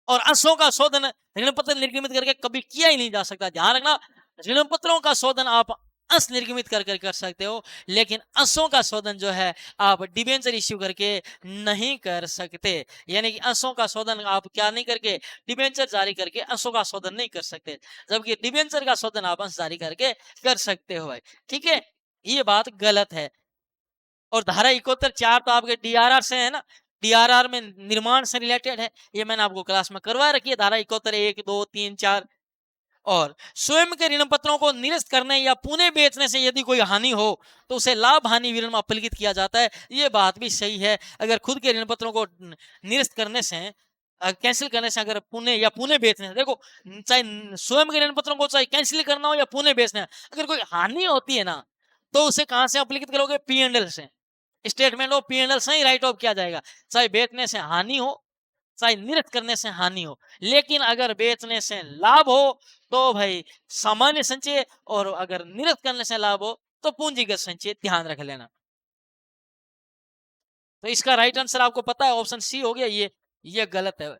और अंशों का शोधन ऋण पत्र निर्गमित करके कभी किया ही नहीं जा सकता। ध्यान रखना, ऋण पत्रों का शोधन आप अंश निर्गमित कर सकते हो, लेकिन अंशों का शोधन जो है आप डिबेंचर इश्यू करके नहीं कर सकते। यानी कि अंशों का शोधन आप क्या नहीं करके, डिबेंचर जारी करके अंशों का शोधन नहीं कर सकते, जबकि डिबेंचर का शोधन आप अंश जारी करके कर सकते हो भाई, ठीक है। ये बात गलत है। और धारा 71(4) तो आपके डीआरआर से है ना, डीआरआर में निर्माण से रिलेटेड है, ये मैंने आपको क्लास में करवा रखी है, धारा 71(1), 2, 3, 4। और स्वयं के ऋण पत्रों को निरस्त करने या पुनः बेचने से यदि कोई हानि हो तो उसे लाभ हानि विवरण में अपलिखित किया जाता है, ये बात भी सही है। अगर खुद के ऋण पत्रों को निरस्त करने से, कैंसिल करने से, अगर पुनः बेचने से, देखो चाहे स्वयं के ऋण पत्रों को चाहे कैंसिल करना हो या पुनः बेचना है, अगर कोई हानि होती है ना तो उसे कहां से अपलिखित करोगे? P&L से, स्टेटमेंट ऑफ P&L से ही राइट ऑफ किया जाएगा, चाहे बेचने से हानि हो चाहे निरस्त करने से हानि हो। लेकिन अगर बेचने से लाभ हो तो भाई सामान्य संचय, और अगर निरस्त करने से लाभ हो तो पूंजीगत संचय, ध्यान रख लेना। तो इसका राइट आंसर आपको पता है, ऑप्शन सी हो गया, ये गलत है।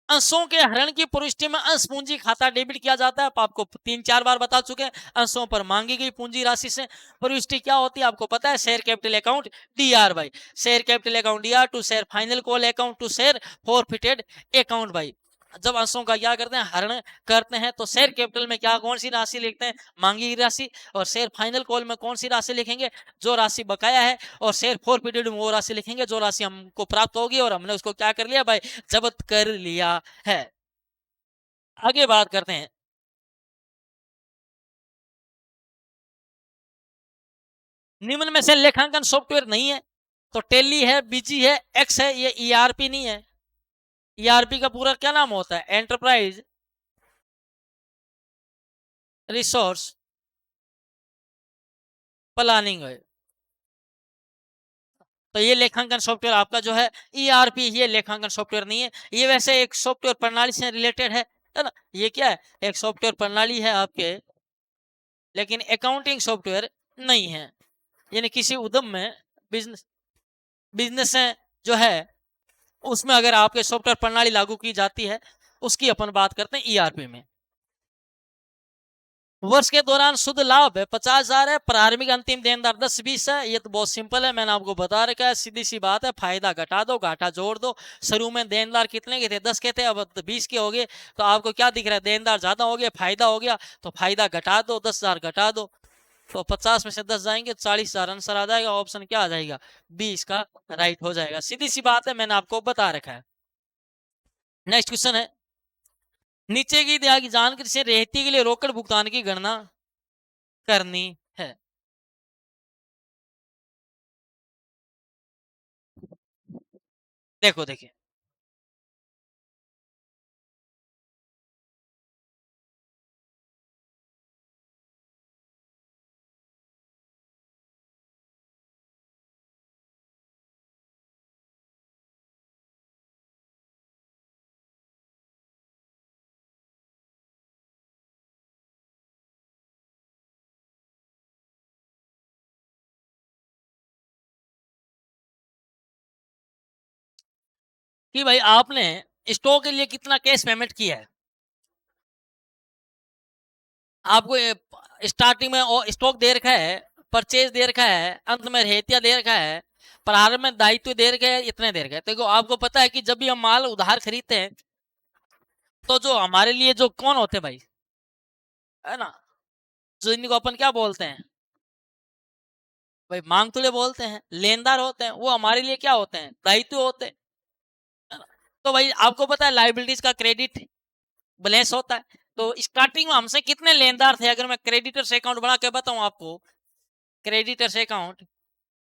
अंशों के हरण की प्रविष्टि में अंश पूंजी खाता डेबिट किया जाता है, आपको 3-4 बार बता चुके हैं। अंशों पर मांगी गई पूंजी राशि से प्रविष्टि क्या होती है आपको पता है? शेयर कैपिटल अकाउंट डीआर भाई, share capital account DR to share final call account to share forfeited account भाई। जब अंशों का क्या करते हैं, हरण करते हैं, तो शेयर कैपिटल में क्या कौन सी राशि लिखते हैं, मांगी हुई राशि, और शेयर फाइनल कॉल में कौन सी राशि लिखेंगे, जो राशि बकाया है, और शेयर फोरफिटेड में वो राशि लिखेंगे जो राशि हमको प्राप्त होगी और हमने उसको क्या कर लिया भाई, जब्त कर लिया है। आगे बात करते हैं। निम्न में से लेखांकन सॉफ्टवेयर नहीं है, तो टेली है, बीजी है, एक्स है, ये ईआरपी नहीं है। ईआरपी का पूरा क्या नाम होता है, एंटरप्राइज रिसोर्स प्लानिंग है। तो ये लेखांकन सॉफ्टवेयर आपका जो है ईआरपी, ये लेखांकन सॉफ्टवेयर नहीं है, ये वैसे एक सॉफ्टवेयर प्रणाली से रिलेटेड है ना। ये क्या है, एक सॉफ्टवेयर प्रणाली है आपके, लेकिन अकाउंटिंग सॉफ्टवेयर नहीं है। यानी किसी उद्यम में, बिजनेस बिजनेस है जो है, उसमें अगर आपके सॉफ्टवेयर प्रणाली लागू की जाती है, उसकी अपन बात करते हैं ईआरपी में। वर्ष के दौरान शुद्ध लाभ है 50,000 है, प्रारंभिक अंतिम देनदार 10-20 है। ये तो बहुत सिंपल है, मैंने आपको बता रखा है, सीधी सी बात है, फायदा घटा दो, घाटा जोड़ दो। शुरू में देनदार कितने के थे, 10 के थे, अब 20 के हो गए, तो आपको क्या दिख रहा है, देनदार ज्यादा हो गया, फायदा हो गया, तो फायदा घटा दो, 10,000 घटा दो, तो 50 में से 10 जाएंगे, 40,000 आंसर आ जाएगा, ऑप्शन क्या आ जाएगा, 20 का राइट हो जाएगा। सीधी सी बात है, मैंने आपको बता रखा है। नेक्स्ट क्वेश्चन है, नीचे की दिया गई जानकारी से रेहती के लिए रोकड़ भुगतान की गणना करनी है। देखो देखिए, कि भाई आपने स्टॉक के लिए कितना कैश पेमेंट किया है, आपको स्टार्टिंग में स्टॉक दे रखा है, परचेज दे रखा है, अंत में रेहतिया दे रखा है, प्रारंभ में दायित्व दे रखे है, इतने दे रखे हैं। देखो आपको पता है कि जब भी हम माल उधार खरीदते हैं, तो जो हमारे लिए जो कौन होते हैं भाई, है ना, जो इनको अपन क्या बोलते हैं भाई, मांग तुले बोलते हैं, लेनदार होते हैं, वो हमारे लिए क्या होते हैं, दायित्व होते हैं, है ना? तो भाई आपको पता है लाइबिलिटीज का क्रेडिट बैलेंस होता है। तो स्टार्टिंग में हमसे कितने लेनदार थे, अगर मैं क्रेडिटर्स अकाउंट बना के बताऊं आपको, क्रेडिटर्स अकाउंट,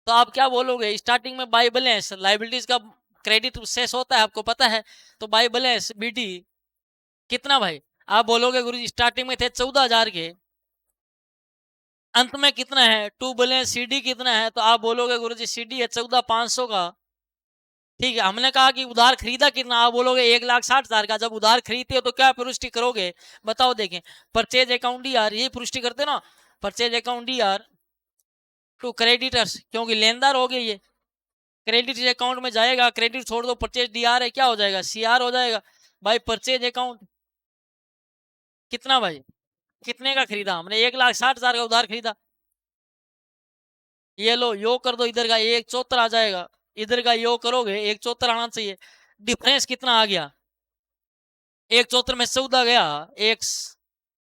तो आप क्या बोलोगे, स्टार्टिंग में बाय बैलेंस लाइबिलिटीज का क्रेडिट शेष होता है, आपको पता है, तो बाय बैलेंस बीडी कितना भाई, आप बोलोगे गुरुजी स्टार्टिंग में थे 14,000 के, अंत में कितना है, टू बैलेंस सीडी कितना है, तो आप बोलोगे गुरुजी सीडी है 14,500 का। ठीक है, हमने कहा कि उधार खरीदा कितना, आप बोलोगे 1,60,000 का। जब उधार खरीदते हो तो क्या पुष्टि करोगे, बताओ देखें, परचेज अकाउंट डी आर, ये पुष्टि करते ना, purchase account D R to creditors, क्योंकि लेनदार हो गए ये, क्रेडिट अकाउंट में जाएगा, क्रेडिट छोड़ दो, परचेज डी आर है, क्या हो जाएगा, सी आर हो जाएगा। भाई परचेज अकाउंट कितना भाई, कितने का खरीदा हमने, 1,60,000 का उधार खरीदा, ये लो योग कर दो, इधर का 1,74 आ जाएगा, इधर का योग करोगे 1,74 आना चाहिए, डिफरेंस कितना आ गया, 1,74 में 14 गया, एक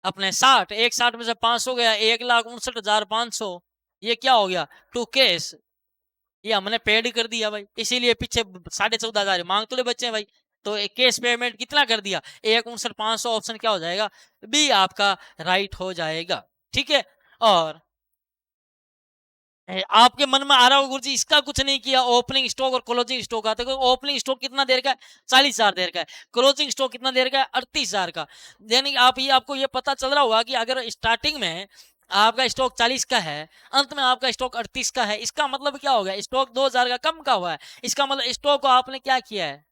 अपने 60, 1,60 में से 500 गया, 1,59,500, ये क्या हो गया, टू केस, ये हमने पेड कर दिया भाई, इसीलिए पीछे 14,500 मांग तुले बच्चे भाई। तो एक केस पेमेंट कितना कर दिया, 1,59,500, ऑप्शन क्या हो जाएगा, बी आपका राइट हो जाएगा। ठीक है, और आपके मन में आ रहा होगा गुरुजी इसका कुछ नहीं किया, ओपनिंग स्टॉक और क्लोजिंग स्टॉक आता है, ओपनिंग स्टॉक कितना देर का है, 40,000 देर का है, क्लोजिंग स्टॉक कितना देर का है, 38,000 का। यानी आप ये, आपको ये पता चल रहा होगा कि अगर स्टार्टिंग में आपका स्टॉक 40 का है, अंत में आपका स्टॉक 38 का है, इसका मतलब क्या होगा, स्टॉक 2,000 का कम का हुआ है, इसका मतलब स्टॉक को आपने क्या किया है,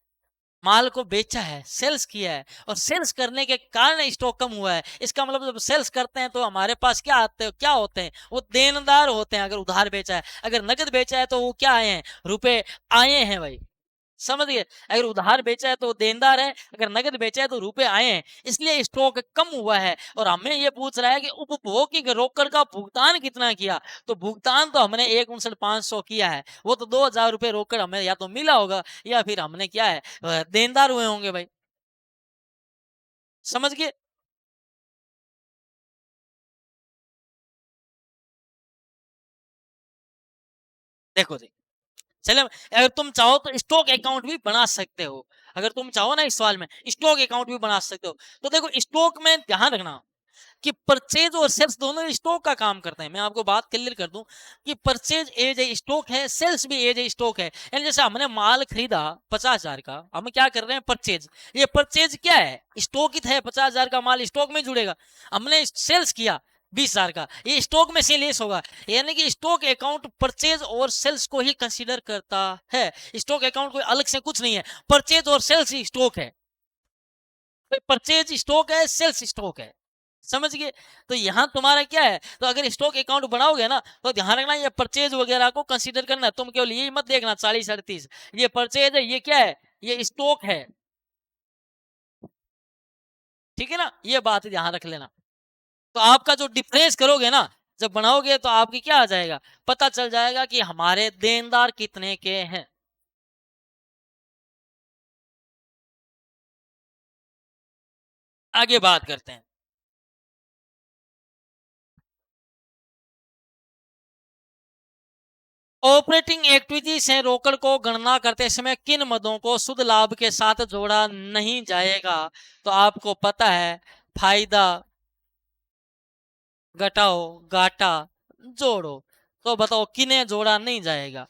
माल को बेचा है, सेल्स किया है, और सेल्स करने के कारण स्टॉक कम हुआ है। इसका मतलब जब सेल्स करते हैं तो हमारे पास क्या आते हैं, क्या होते हैं, वो देनदार होते हैं। अगर उधार बेचा है, अगर नगद बेचा है तो वो क्या आए हैं, रुपए आए हैं भाई, समझ गए। अगर उधार बेचा है तो देनदार है, अगर नगद बेचा है तो रुपए आए हैं, इसलिए स्टॉक कम हुआ है। और हमें ये पूछ रहा है कि उपभोग की रोकड़ का भुगतान कितना किया, तो भुगतान तो हमने 1,59,500 किया है, वो तो 2,000 रुपये रोकड़ हमें या तो मिला होगा, या फिर हमने क्या है, देनदार हुए होंगे भाई। समझ गए? देखो जी, चलो अगर तुम चाहो तो स्टॉक अकाउंट भी बना सकते हो। अगर तुम चाहो ना इस सवाल में स्टॉक अकाउंट भी बना सकते हो। तो देखो स्टॉक में ध्यान रखना कि परचेज और सेल्स दोनों स्टॉक का काम करते हैं। मैं आपको बात क्लियर कर दूं कि परचेज एज ए स्टॉक है, सेल्स भी एज ए स्टॉक है। यानी जैसे हमने माल खरीदा 50,000 का, हम क्या कर रहे हैं परचेज। ये परचेज क्या है, स्टॉक ही है, 50,000 का माल स्टॉक में जुड़ेगा। हमने सेल्स किया 20,000 का, ये स्टॉक में से लेस होगा। यानी कि स्टॉक अकाउंट परचेज और सेल्स को ही कंसीडर करता है। स्टॉक अकाउंट कोई अलग से कुछ नहीं है, परचेज और सेल्स ही स्टॉक है। परचेज स्टॉक है, सेल्स स्टॉक है। समझ गए? तो यहाँ तुम्हारा क्या है, तो अगर स्टॉक अकाउंट बनाओगे ना तो ध्यान रखना ये परचेज वगैरह को कंसीडर करना। तुम केवल यही मत देखना 40-38 ये परचेज है, ये क्या है, ये स्टॉक है। ठीक है ना, ये बात ध्यान रख लेना। तो आपका जो डिफरेंस करोगे ना जब बनाओगे तो आपकी क्या आ जाएगा, पता चल जाएगा कि हमारे देनदार कितने के हैं। आगे बात करते हैं। ऑपरेटिंग एक्टिविटी से रोकड़ को गणना करते समय किन मदों को शुद्ध लाभ के साथ जोड़ा नहीं जाएगा। तो आपको पता है, फायदा घटाओ, घाटा जोड़ो। तो बताओ किन्हें जोड़ा नहीं जाएगा।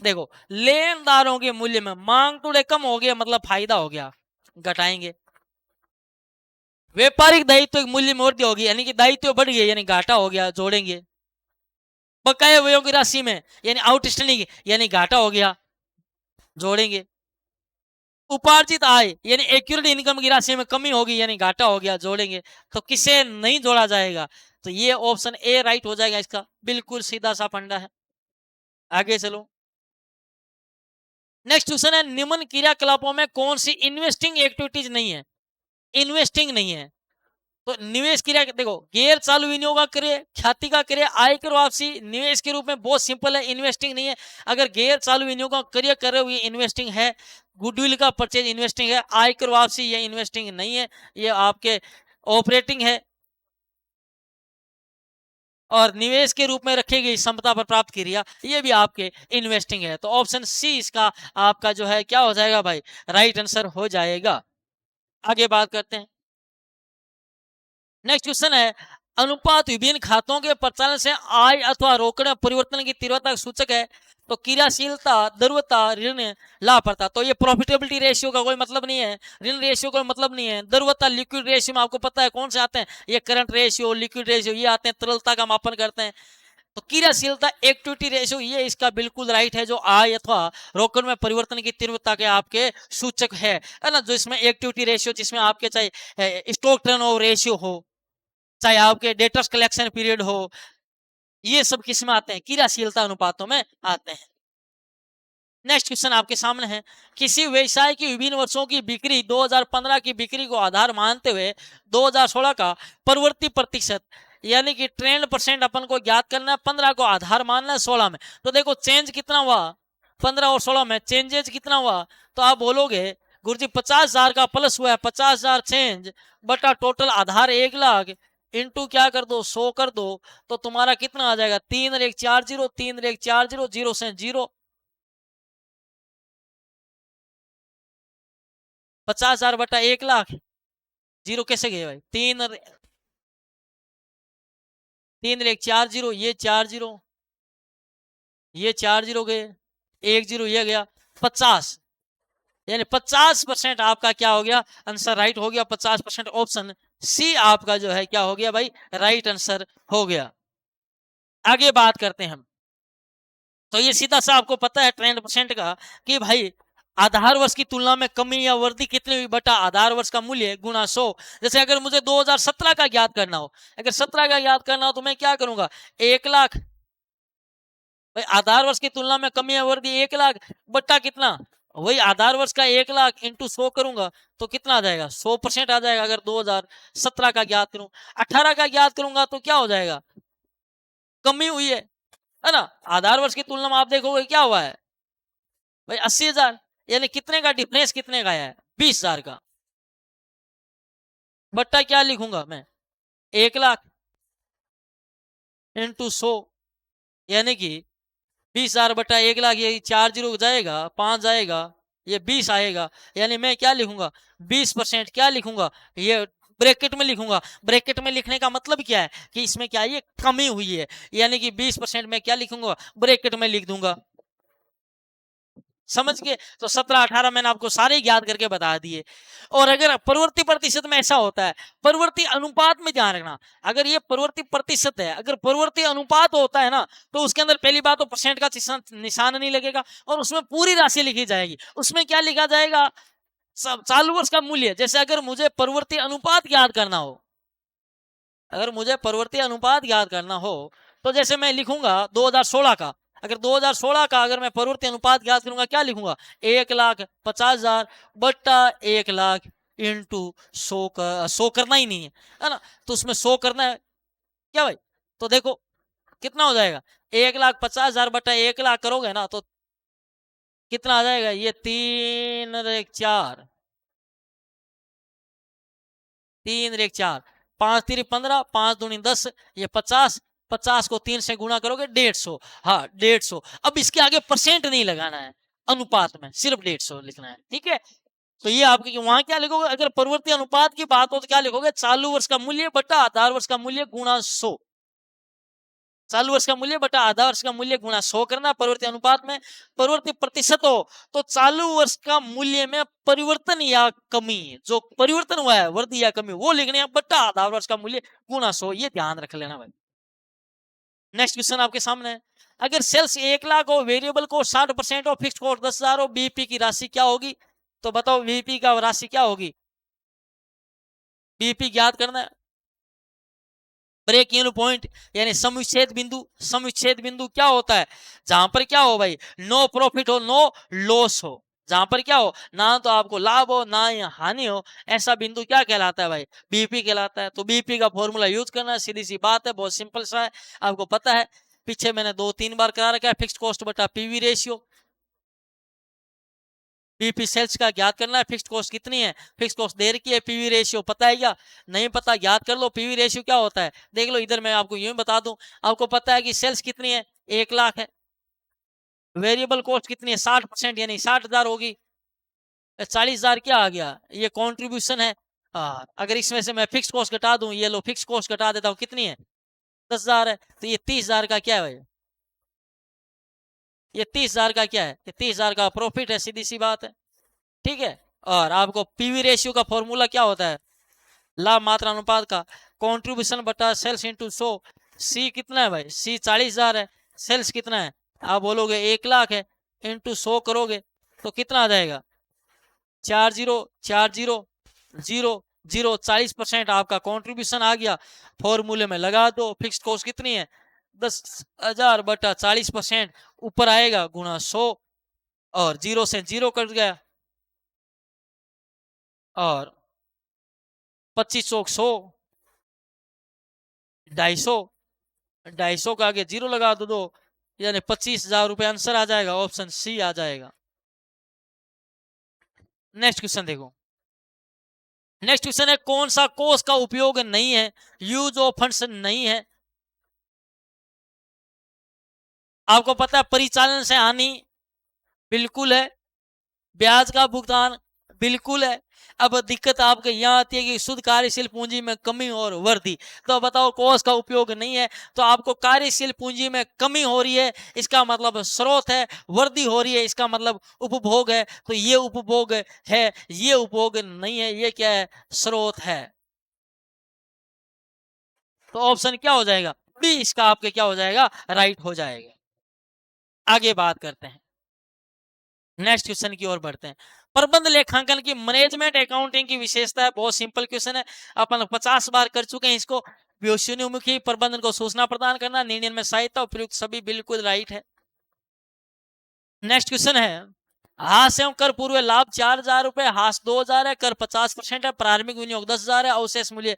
देखो लेनदारों के मूल्य में मांग थोड़े कम हो गया मतलब फायदा हो गया, घटाएंगे। व्यापारिक दायित्व के मूल्य में वृद्धि होगी यानी कि दायित्व बढ़ गए यानी घाटा हो गया, जोड़ेंगे। बकाया व्ययों की राशि में यानी आउटस्टैंडिंग यानी घाटा हो गया, जोड़ेंगे। उपार्जित आय यानी एक्यूरेट इनकम की राशि में कमी होगी यानी घाटा हो गया, जोड़ेंगे। तो किसे नहीं जोड़ा जाएगा, तो ये ऑप्शन ए राइट हो जाएगा इसका, बिल्कुल सीधा सा फंडा है। आगे चलो। नेक्स्ट क्वेश्चन है, निम्न क्रियाकलापों में कौन सी इन्वेस्टिंग एक्टिविटीज नहीं है। इन्वेस्टिंग नहीं है तो निवेश क्रिया देखो, गैर चालू विनियोग का क्रय, ख्याति का क्रय, आयकर वापसी निवेश के रूप में बहुत सिंपल है, इन्वेस्टिंग नहीं है। अगर गैर चालू विनियोग का क्रय कर रहे हो ये इन्वेस्टिंग है। गुडविल का परचेज इन्वेस्टिंग है, आयकर वापसी ये इन्वेस्टिंग नहीं है, ये आपके ऑपरेटिंग है। और निवेश के रूप में रखी गई क्षमता पर प्राप्त क्रिया ये भी आपके इन्वेस्टिंग है। तो ऑप्शन सी इसका आपका जो है क्या हो जाएगा भाई, राइट आंसर हो जाएगा। आगे बात करते हैं। नेक्स्ट क्वेश्चन है, अनुपात विभिन्न खातों के प्रचालन से आय अथवा रोकड़ में परिवर्तन की तीव्रता का सूचक है। तो क्रियाशीलता, द्रव्यता, ऋण, लाभप्रदता। तो ये प्रॉफिटेबिलिटी रेशियो का कोई मतलब नहीं है, ऋण रेशियो का मतलब नहीं है। द्रव्यता लिक्विड रेशियो में आपको पता है कौन से आते हैं, ये करंट रेशियो, लिक्विड रेशियो ये आते हैं, तरलता का मापन करते हैं। तो क्रियाशीलता एक्टिविटी रेशियो ये इसका बिल्कुल राइट है, जो आय अथवा रोकड़ में परिवर्तन की तीव्रता के आपके सूचक है ना। जो इसमें एक्टिविटी रेशियो जिसमें आपके चाहे स्टॉक टर्नओवर रेशियो हो, चाहे आपके डेटर्स कलेक्शन पीरियड हो, ये सब किस में आते हैं, क्रियाशीलता अनुपातों में आते हैं। नेक्स्ट क्वेश्चन आपके सामने है, किसी व्यवसाय की विभिन्न वर्षों की बिक्री 2015 की बिक्री को आधार मानते हुए 2016 का प्रवृत्ति प्रतिशत यानी कि ट्रेंड परसेंट अपन को ज्ञात करना है, 15 को आधार मानना है 16 में। तो देखो चेंज कितना हुआ, 15 और 16 में चेंजेज कितना हुआ। तो आप बोलोगे गुरुजी 50,000 का प्लस हुआ है, 50,000 चेंज बटा टोटल आधार 1 लाख इंटू क्या कर दो 100 कर दो। तो तुम्हारा कितना आ जाएगा, 3 और 1 4 0, 3 और 1 4 0, जीरो से जीरो। 50,000 बटा 1 लाख, जीरो कैसे गए भाई, 3 और 1 4 0, ये 4 0, ये 4 0 गए, 1 0 ये गया, 50 यानी 50% आपका क्या हो गया, आंसर राइट हो गया। 50% ऑप्शन सी आपका जो है क्या हो गया भाई, राइट आंसर हो गया। आगे बात करते हैं हम। तो ये सीधा सा आपको पता है ट्रेंड परसेंट का कि भाई आधार वर्ष की तुलना में कमी या वृद्धि कितनी हुई बटा आधार वर्ष का मूल्य गुना 100। जैसे अगर मुझे 2017 का ज्ञात करना हो, अगर 17 का ज्ञात करना हो तो मैं क्या करूंगा, 1 लाख भाई आधार वर्ष की तुलना में कमी या वृद्धि 1 लाख बट्टा कितना, वही आधार वर्ष का 1 लाख इंटू 100 करूंगा तो कितना आ जाएगा, 100% आ जाएगा। अगर 2017 का ज्ञात करूं, 18 का ज्ञात करूंगा तो क्या हो जाएगा, कमी हुई है ना। आधार वर्ष की तुलना में आप देखोगे क्या हुआ है भाई, 80,000 यानी कितने का डिफरेंस, कितने का है, 20,000 का। बट्टा क्या लिखूंगा मैं, 1,00,000 इंटू 100, यानी कि 20,000 बट्टा 1,00,000, ये 4 जीरो जाएगा, 5 जाएगा, ये 20 आएगा। यानी मैं क्या लिखूंगा, 20% क्या लिखूंगा, ये ब्रैकेट में लिखूंगा। ब्रैकेट में लिखने का मतलब क्या है कि इसमें क्या है, ये कमी हुई है, यानी कि 20% में क्या लिखूंगा, ब्रैकेट में लिख दूंगा। समझ गए? तो 17-18 मैंने आपको सारे याद करके बता दिए। और अगर प्रवृत्ति प्रतिशत में ऐसा होता है, प्रवृत्ति अनुपात में ध्यान रखना, अगर ये प्रवृत्ति प्रतिशत है, अगर प्रवृत्ति अनुपात होता है ना, तो उसके अंदर पहली बात तो परसेंट का निशान नहीं लगेगा और उसमें पूरी राशि लिखी जाएगी। उसमें क्या लिखा जाएगा, चालू वर्ष का मूल्य। जैसे अगर मुझे प्रवृत्ति अनुपात याद करना हो, अगर मुझे प्रवृत्ति अनुपात याद करना हो, तो जैसे मैं लिखूंगा 2016 का, अगर 2016 का अगर मैं प्रवृत्ति अनुपात याद करूंगा, क्या लिखूंगा, 1,50,000 बट्टा 1,00,000 इंटू 100 का 100 करना ही नहीं है ना, तो उसमें 100 करना है क्या भाई। तो देखो कितना हो जाएगा, 1,50,000 बट्टा 1,00,000 करोगे ना, तो कितना आ जाएगा, ये 3 रेख 4, 5 3 15, 5 दूनी 10, ये 50, 50 को 3 से गुणा करोगे 150, हाँ 150। अब इसके आगे परसेंट नहीं लगाना है, अनुपात में सिर्फ 150 लिखना है, ठीक है। तो ये आपके वहां क्या लिखोगे, अगर प्रवृत्ति अनुपात की बात हो तो क्या लिखोगे, चालू वर्ष का मूल्य बटा आधार वर्ष का मूल्य गुणा 100। चालू वर्ष का मूल्य बटा आधा वर्ष का मूल्य गुणा 100 करना। प्रवृत्ति अनुपात में प्रवृत्ति प्रतिशत हो तो चालू वर्ष का मूल्य में परिवर्तन या कमी, जो परिवर्तन हुआ है वृद्धि या कमी, वो लिखने हैं बटा आधा वर्ष का मूल्य गुणा 100। ये ध्यान रख लेना भाई। नेक्स्ट क्वेश्चन आपके सामने है, अगर सेल्स 1,00,000 हो, वेरिएबल को 60% और फिक्स कॉस्ट 10,000 हो, बीपी की राशि क्या होगी। तो बताओ बीपी का राशि क्या होगी, बीपी याद करना है। ब्रेक इवन पॉइंट यानी समुच्छेद बिंदु। समुच्छेद बिंदु क्या होता है, जहां पर क्या हो भाई, नो प्रॉफिट हो, नो लॉस हो, जहां पर क्या हो, ना तो आपको लाभ हो ना ही हानि हो, ऐसा बिंदु क्या कहलाता है भाई, बीपी कहलाता है। तो बीपी का फॉर्मूला यूज करना है, सीधी सी बात है, बहुत सिंपल सा है, आपको पता है, पीछे मैंने 2-3 बार करा रखा है, फिक्स्ड कॉस्ट बटा पीवी रेशियो। बीपी सेल्स का ज्ञात करना है, फिक्स्ड कॉस्ट कितनी है, फिक्स्ड कॉस्ट दे रखी है, पीवी रेशियो पता है क्या, नहीं पता, ज्ञात कर लो। पीवी रेशियो क्या होता है, देख लो इधर मैं आपको यूं बता दूं, आपको पता है कि सेल्स कितनी है, 1,00,000 है, वेरिएबल कॉस्ट कितनी है 60% यानी 60,000 होगी, 40,000 क्या आ गया, ये कॉन्ट्रीब्यूशन है। अगर इसमें से मैं फिक्स कॉस्ट घटा दूं, ये लो फिक्स कॉस्ट घटा देता हूँ, कितनी है 10,000 है, तो ये 30,000 का क्या है भाई, ये 30,000 का क्या है, ये 30,000 का प्रॉफिट है, सीधी सी बात है, ठीक है। और आपको पीवी रेशियो का फॉर्मूला क्या होता है, लाभ मात्रा अनुपात का, कंट्रीब्यूशन बटा सेल्स इंटू 100। सी कितना है भाई, सी 40,000 है, सेल्स कितना है, आप बोलोगे 1,00,000 है, इंटू 100 करोगे तो कितना आ जाएगा, 40 40 आपका कंट्रीब्यूशन आ गया, फॉर्मूले में लगा दो, फिक्स्ड कॉस्ट कितनी है 10,000 बटा 40% ऊपर आएगा गुणा 100, और जीरो से जीरो कट गया, और 2500 100, 250, 250 का आगे जीरो लगा दो, यानी 25,000 रुपये आंसर आ जाएगा, ऑप्शन सी आ जाएगा। नेक्स्ट क्वेश्चन देखो, नेक्स्ट क्वेश्चन है, कौन सा कोष का उपयोग नहीं है, यूज ऑफ फंड्स नहीं है। आपको पता है परिचालन से हानि बिल्कुल है, ब्याज का भुगतान बिल्कुल है। अब दिक्कत आपके यहाँ आती है कि शुद्ध कार्यशील पूंजी में कमी और वृद्धि, तो बताओ कोष का उपयोग नहीं है, तो आपको कार्यशील पूंजी में कमी हो रही है, इसका मतलब स्रोत है, वृद्धि हो रही है इसका मतलब उपभोग है, तो ये उपभोग है, ये उपभोग नहीं है, ये क्या है, स्रोत है। तो ऑप्शन क्या हो जाएगा, बी इसका आपके क्या हो जाएगा, राइट हो जाएगा। आगे बात करते हैं, नेक्स्ट क्वेश्चन की ओर बढ़ते हैं। प्रबंध लेखांकन की मैनेजमेंट अकाउंटिंग की विशेषता है, बहुत सिंपल क्वेश्चन है, अपन 50 बार कर चुके हैं इसको। व्योमुखी प्रबंधन को सूचना प्रदान करना, निर्णय में सहायता, उपयुक्त सभी बिल्कुल राइट है। नेक्स्ट क्वेश्चन है, हास एवं कर पूर्व लाभ 4,000 रुपए, हास 2,000 है, कर 50% है, प्रारंभिक विनियोग 10,000 है, अवशेष मूल्य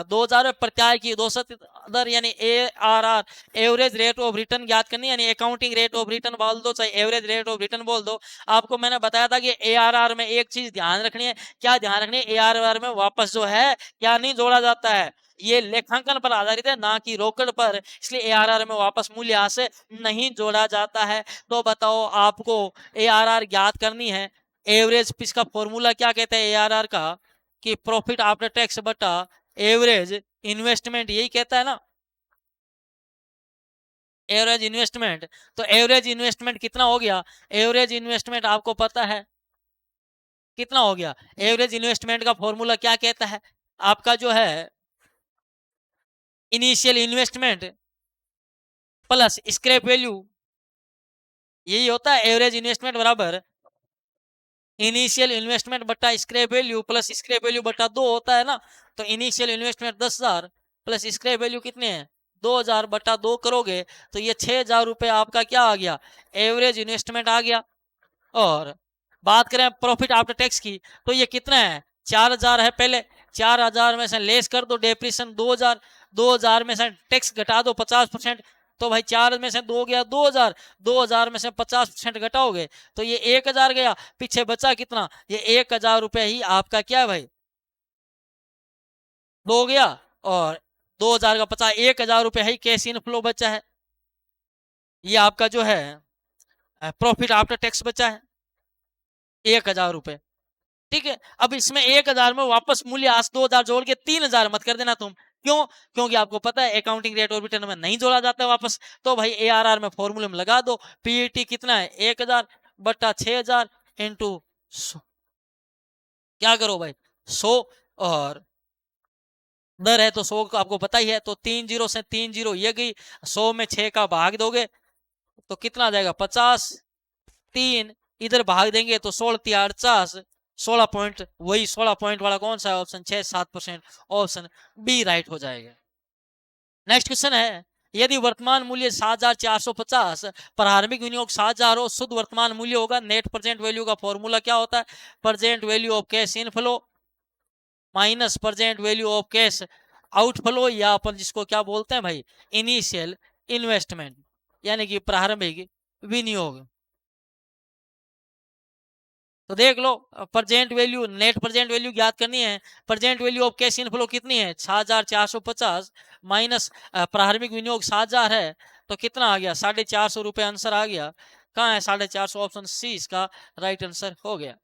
2,000 है, प्रत्याय की 200 दर यानी ARR average rate of return ज्ञात करनी, यानी अकाउंटिंग रेट ऑफ रिटर्न बोल दो चाहे एवरेज रेट ऑफ रिटर्न बोल दो। आपको मैंने बताया था कि ARR में एक चीज ध्यान रखनी है, क्या ध्यान रखनी है, ARR में वापस जो है क्या नहीं जोड़ा जाता है, ये लेखांकन पर आधारित है ना कि रोकड़ पर, इसलिए ARR में वापस मूल्य यहाँ से नहीं जोड़ा जाता है। तो बताओ आपको ARR ज्ञात करनी है, एवरेज इसका फॉर्मूला क्या कहते हैं ARR का, कि प्रॉफिट आफ्टर टैक्स बटा एवरेज इन्वेस्टमेंट, यही कहता है ना एवरेज इन्वेस्टमेंट। तो एवरेज इन्वेस्टमेंट कितना हो गया, एवरेज इन्वेस्टमेंट आपको पता है कितना हो गया, एवरेज इन्वेस्टमेंट का फॉर्मूला क्या कहता है आपका जो है initial investment plus scrap value, यही होता है एवरेज इन्वेस्टमेंट बराबर इनिशियल इन्वेस्टमेंट बटा scrap value plus scrap value बटा 2 होता है ना। तो initial investment 10,000 plus scrap value कितने हैं 2,000 बटा 2 करोगे तो ये 6,000 रुपये आपका क्या आ गया, एवरेज इन्वेस्टमेंट आ गया। और बात करें प्रॉफिट आफ्टर टैक्स की तो ये कितना है 4,000 है, पहले 4,000 में से लेस कर दो डेप्रिसिएशन 2,000, 2,000 में से टैक्स घटा दो 50%, तो भाई 4 में से 2 गया 2,000, 2,000 में से 50% घटाओगे तो ये 1,000 गया, पीछे बचा कितना, ये 1,000 रुपये ही आपका क्या है भाई दो गया, और 2,000 का 50, 1,000 रुपये ही कैश इनफ्लो बचा है, ये आपका जो है प्रॉफिट आफ्टर टैक्स बचा है 1,000 रुपये। ठीक है, अब इसमें 1,000 में वापस मूल्य आज 2,000 जोड़ के 3,000 मत कर देना तुम, क्यों, क्योंकि आपको पता है अकाउंटिंग रेट और रिटर्न में नहीं जोड़ा जाता है वापस। तो भाई ARR में फॉर्मूले में लगा दो, PAT कितना है 1,000 बटा 6,000 इंटू क्या करो भाई 100, और दर है तो 100 का आपको पता ही है, तो 3 जीरो से 3 जीरो ये गई, 100 में 6 का भाग दोगे तो कितना आ जाएगा 50, 3 इधर भाग देंगे तो 16 16 पॉइंट, वही 16 पॉइंट वाला कौन सा है ऑप्शन 6-7%, ऑप्शन बी राइट हो जाएगा। नेक्स्ट क्वेश्चन है, यदि वर्तमान मूल्य 7,450, प्रारंभिक विनियोग 7,000 हो, शुद्ध वर्तमान मूल्य होगा, नेट प्रेजेंट वैल्यू का फॉर्मूला क्या होता है, present value of cash inflow minus present value of cash outflow, या अपन जिसको क्या बोलते हैं भाई इनिशियल इन्वेस्टमेंट, यानी कि प्रारंभिक विनियोग। तो देख लो present value net present value ज्ञात करनी है, present value of cash inflow कितनी है 6,450 माइनस प्रारंभिक विनियोग 7,000 है, तो कितना आ गया 450 रुपये आंसर आ गया, कहाँ है 450, ऑप्शन सी इसका राइट आंसर हो गया।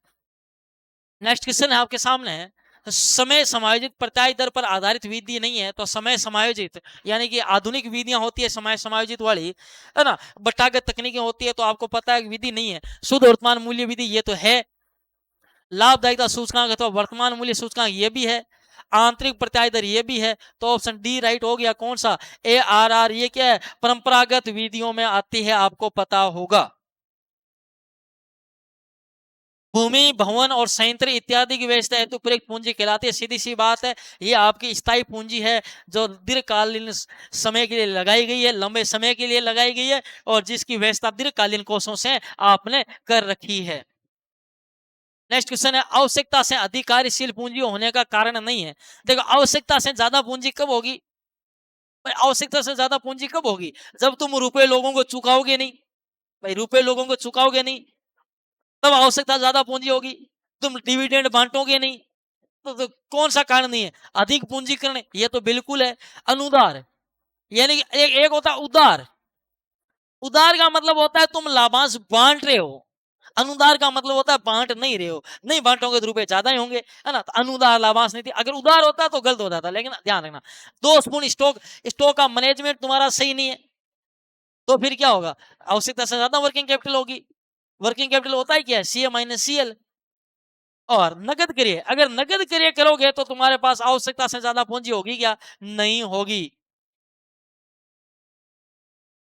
नेक्स्ट क्वेश्चन है आपके सामने है, समय समायोजित प्रत्याय दर पर आधारित विधि नहीं है, तो समय समायोजित यानी कि आधुनिक विधियां होती है समय समायोजित वाली है ना, बटागत तकनीकें होती है, तो आपको पता है विधि नहीं है, शुद्ध वर्तमान मूल्य विधि ये तो है, लाभदायिता सूचकांक अथवा वर्तमान मूल्य सूचकांक ये भी है, आंतरिक प्रत्याय दर ये भी है, तो ऑप्शन डी राइट हो गया, कौन सा ARR, ये क्या है परंपरागत विधियों में आती है आपको पता होगा। भूमि भवन और संयंत्र इत्यादि की व्यवस्था हेतु प्रयुक्त पूंजी कहलाती है, सीधी सी बात है, ये आपकी स्थायी पूंजी है जो दीर्घकालीन समय के लिए लगाई गई है, लंबे समय के लिए लगाई गई है, और जिसकी व्यवस्था दीर्घकालीन कोषों से आपने कर रखी है। नेक्स्ट क्वेश्चन है, आवश्यकता से अधिक कार्यशील पूंजी होने का कारण नहीं है। देखो आवश्यकता से ज्यादा पूंजी कब होगी, आवश्यकता से ज्यादा पूंजी कब होगी, जब तुम रुपए लोगों को चुकाओगे नहीं, भाई रुपए लोगों को चुकाओगे नहीं तब आवश्यकता ज्यादा पूंजी होगी, तुम डिविडेंड बांटोगे नहीं तो कौन सा कारण नहीं है, अधिक पूंजीकरण ये तो बिल्कुल है। अनुदार यानी कि एक होता है उदार, उदार का मतलब होता है तुम लाभांश बांट रहे हो, अनुदार का मतलब होता है बांट नहीं रहे हो, नहीं बांटोगे तो रुपए ज्यादा ही होंगे, है ना, तो अनुदार लाभांश नीति, अगर उदार होता तो गलत हो जाता, लेकिन ध्यान रखना दोषपूर्ण स्टॉक, स्टॉक का मैनेजमेंट तुम्हारा सही नहीं है तो फिर क्या होगा, आवश्यकता से ज्यादा वर्किंग कैपिटल होगी, वर्किंग कैपिटल होता है क्या CA माइनस CL। और नगद क्रिय, अगर नगद क्रिय करोगे तो तुम्हारे पास आवश्यकता से ज्यादा पूंजी होगी क्या, नहीं होगी।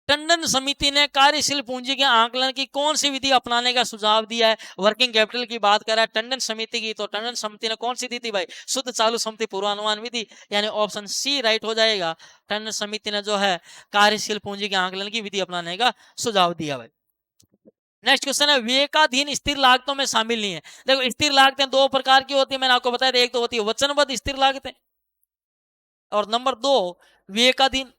टंडन समिति ने कार्यशील पूंजी के आंकलन की कौन सी विधि अपनाने का सुझाव दिया है, वर्किंग कैपिटल की बात कर रहा है टंडन समिति की, तो टंडन समिति ने कौन सी दी थी भाई, शुद्ध चालू संपत्ति पूर्वानुमान विधि, यानी ऑप्शन सी राइट हो जाएगा। टंडन समिति ने जो है कार्यशील पूंजी के आंकलन की विधि अपनाने का सुझाव दिया भाई। नेक्स्ट क्वेश्चन है, विवेकाधीन स्थिर लागतों में शामिल नहीं है। देखो स्थिर लागतें दो प्रकार की होती है, मैंने आपको बताया था, एक तो होती है वचनबद्ध स्थिर लागतें और नंबर दो विवेकाधीन।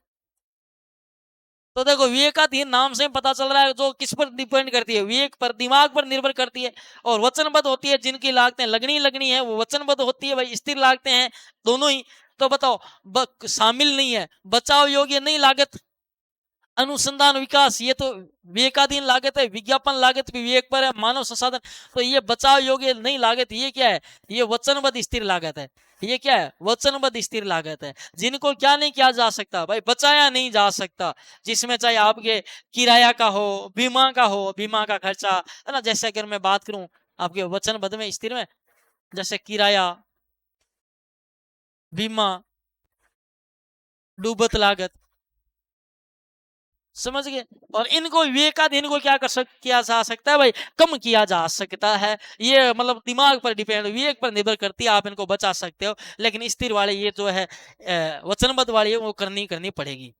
तो देखो विवेकाधीन नाम से पता चल रहा है जो किस पर डिपेंड करती है, विवेक पर, दिमाग पर निर्भर करती है। और वचनबद्ध होती है जिनकी लागतें लगनी लगनी है वो वचनबद्ध होती है भाई, स्थिर लागतें हैं दोनों ही। तो बताओ शामिल नहीं है, बचाव योग्य नहीं लागत, अनुसंधान विकास ये तो विवेकाधीन लागत है, विज्ञापन लागत भी विवेक पर है, मानव संसाधन तो ये बचाव योग्य नहीं लागत, ये क्या है, ये वचनबद्ध स्थिर लागत है। ये क्या है, वचनबद्ध स्थिर लागत है, जिनको क्या नहीं किया जा सकता भाई, बचाया नहीं जा सकता। जिसमें चाहे आपके किराया का हो, बीमा का हो, बीमा का खर्चा है ना। जैसे अगर मैं बात करूं आपके वचनबद्ध में स्थिर में, जैसे किराया, बीमा, डूबत लागत, समझ गए। और इनको विवेकाधीन को क्या किया जा सकता है भाई, कम किया जा सकता है। ये मतलब दिमाग पर डिपेंड, विवेक पर निर्भर करती है, आप इनको बचा सकते हो। लेकिन स्थिर वाले ये जो है वचनबद्ध वाली है वो करनी पड़ेगी।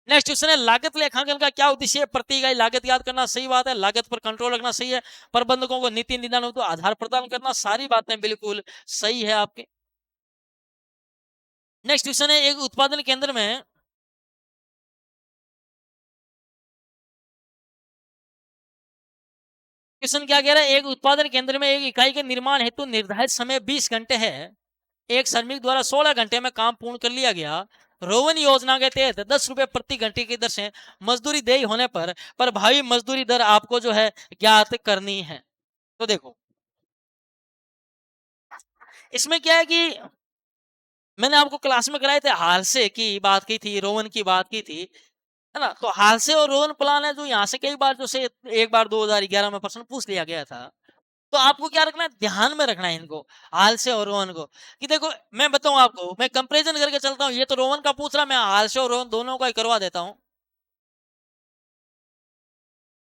नेक्स्ट क्वेश्चन है, लागत लेखांकन का क्या उद्देश्य है। प्रति इकाई लागत याद करना सही बात है, लागत पर कंट्रोल रखना सही है, प्रबंधकों को नीति निदान तो आधार प्रदान करना, सारी बातें बिल्कुल सही है आपके। नेक्स्ट क्वेश्चन है, एक उत्पादन केंद्र में क्वेश्चन क्या कह रहा है, एक उत्पादन केंद्र में एक इकाई के निर्माण हेतु निर्धारित समय 20 घंटे है, एक श्रमिक द्वारा 16 घंटे में काम पूर्ण कर लिया गया। रोवन योजना के तहत 10 रुपए प्रति घंटे की दर से मजदूरी देय होने पर भावी मजदूरी दर आपको जो है ज्ञात करनी है। तो देखो इसमें क्या है कि मैंने आपको क्लास में कराए थे, हाल से की बात की थी, रोवन की बात की थी, है ना। तो हाल से और रोवन प्लान है जो यहाँ से कई बार जो से एक बार 2011 में प्रश्न पूछ लिया गया था। तो आपको क्या रखना है, ध्यान में रखना है इनको, हाल से और रोहन को। कि देखो मैं बताऊं आपको, मैं कंपैरिजन करके चलता हूं, ये तो रोहन का पूछ रहा, मैं हाल से और रोहन दोनों का ही करवा देता हूं।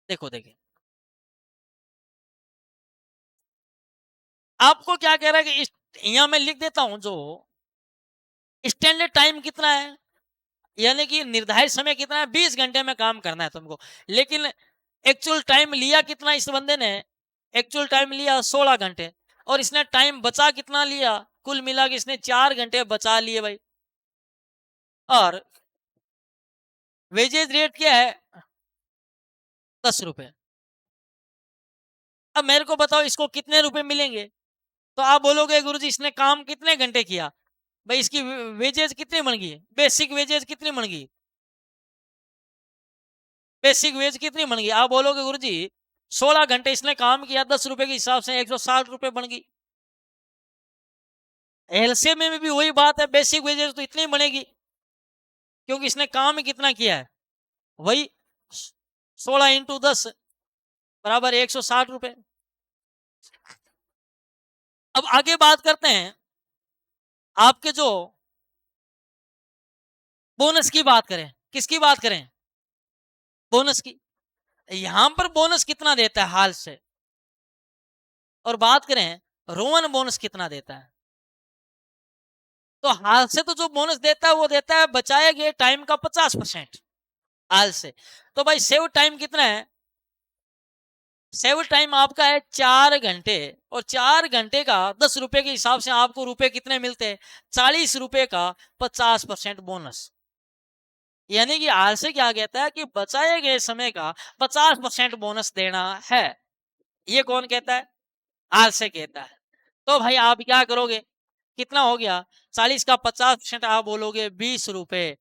देखो देखिए आपको क्या कह रहा है कि यहाँ मैं लिख देता हूं, जो स्टैंडर्ड टाइम कितना है, यानी कि निर्धारित समय कितना है, 20 घंटे में काम करना है तुमको। लेकिन एक्चुअल टाइम लिया कितना इस बंदे ने, एक्चुअल टाइम लिया 16 घंटे, और इसने टाइम बचा कितना लिया, कुल मिला के इसने 4 घंटे बचा लिए भाई। और वेजेज रेट क्या है, 10 रुपए। अब मेरे को बताओ इसको कितने रुपए मिलेंगे। तो आप बोलोगे गुरुजी इसने काम कितने घंटे किया, भाई इसकी वेजेज कितनी बन गई, बेसिक वेजेज कितनी बन गई, बेसिक वेज कितनी बन गई। आप बोलोगे गुरुजी 16 घंटे इसने काम किया, 10 रुपए के हिसाब से 160 रुपए बन गई। एलसीएम में भी वही बात है, बेसिक वेजेज तो इतनी बनेगी क्योंकि इसने काम कितना किया है, वही 16 × 10 बराबर 160 रुपए। अब आगे बात करते हैं आपके जो बोनस की बात करें, किसकी बात करें, बोनस की। यहां पर बोनस कितना देता है हाल से, और बात करें रोवन बोनस कितना देता है। तो हाल से तो जो बोनस देता है वो देता है बचाए गए टाइम का 50% हाल से। तो भाई सेव टाइम कितना है, सेव टाइम आपका है 4 घंटे, और 4 घंटे का 10 रुपए के हिसाब से आपको रुपए कितने मिलते हैं, 40 रुपए का 50% बोनस। यानी कि हाल से क्या कहता है कि बचाए गए समय का 50% बोनस देना है। ये कौन कहता है, हाल से कहता है। तो भाई आप क्या करोगे, कितना हो गया, 40 का 50% आप बोलोगे 20 रुपए।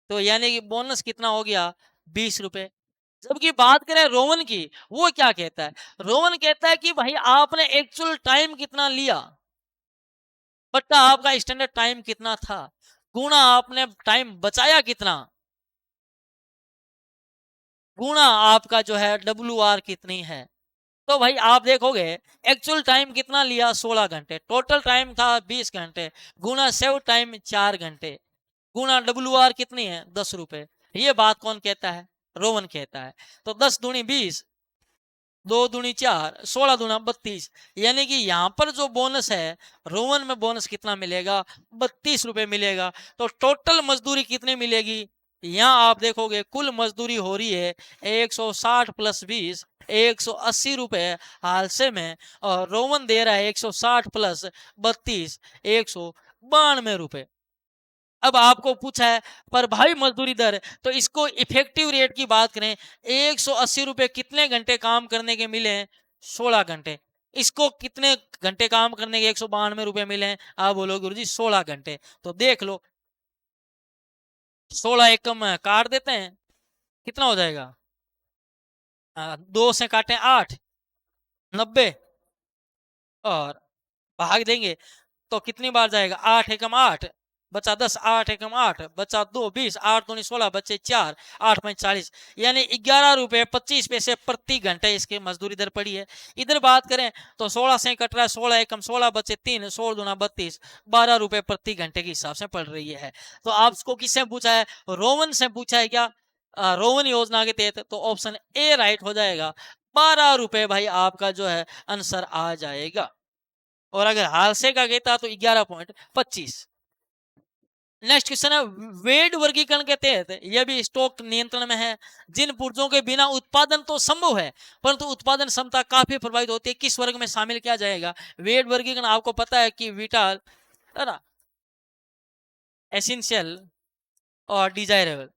तो यानी कि बोनस कितना हो गया, 20 रुपए। जबकि बात करें रोवन की, वो क्या कहता है, रोवन कहता है कि भाई आपने एक्चुअल टाइम कितना लिया बट्टा आपका स्टैंडर्ड टाइम कितना था, गुणा आपने टाइम बचाया कितना, गुणा आपका जो है WR कितनी है। तो भाई आप देखोगे एक्चुअल टाइम कितना लिया, 16 घंटे, टोटल टाइम था 20 घंटे, गुना सेव टाइम 4 घंटे, गुना WR कितनी है, 10 रुपए। ये बात कौन कहता है, रोवन कहता है। तो 10 दूनी 20, 2 दूनी 4, 16 दूना 32। यानी कि यहाँ पर जो बोनस है, रोवन में बोनस कितना मिलेगा, 32 रुपए मिलेगा। तो टोटल मजदूरी कितनी मिलेगी, यहाँ आप देखोगे कुल मजदूरी हो रही है 160 प्लस 20 180 रुपए हाल से में, और रोमन दे रहा है 160 प्लस 32 192 रुपए। अब आपको पूछा है पर भाई मजदूरी दर, तो इसको इफेक्टिव रेट की बात करें 180 रुपए कितने घंटे काम करने के मिले हैं? 16 घंटे। इसको कितने घंटे काम करने के 192 रुपए मिले हैं? आप बोलोगे गुरुजी 16 घंटे। तो देख लो 16 एकम काट देते हैं, कितना हो जाएगा? 2 से काटें 8, 90, और भाग देंगे तो कितनी बार जाएगा? 8 एकम 8 बचा 10, 8 एकम 8 बचा 2, 20, 8 दूनी 16 बचे 4, 8 5 40, यानी 11 रुपए 25 पैसे प्रति घंटे इसकी मजदूरी दर पड़ी है। इधर बात करें तो 16 से कट रहा है, 16 एकम 16 बचे 3, 16 दूना 32, 12 रुपए प्रति घंटे के हिसाब से पड़ रही है। तो आपको किससे पूछा है? रोवन से पूछा है क्या? रोवन योजना के तहत, तो ऑप्शन ए राइट हो जाएगा। 12 रुपए भाई आपका जो है आंसर आ जाएगा। और अगर हाल से का कहता तो 11.25। नेक्स्ट क्वेश्चन है, वेड वर्गीकरण के तहत यह भी स्टॉक नियंत्रण में है। जिन पुर्जों के बिना उत्पादन तो संभव है परंतु उत्पादन क्षमता काफी प्रभावित होती है, किस वर्ग में शामिल किया जाएगा? वेड वर्गीकरण आपको पता है कि विटाल, है ना, एसेंशियल और डिजायरेबल,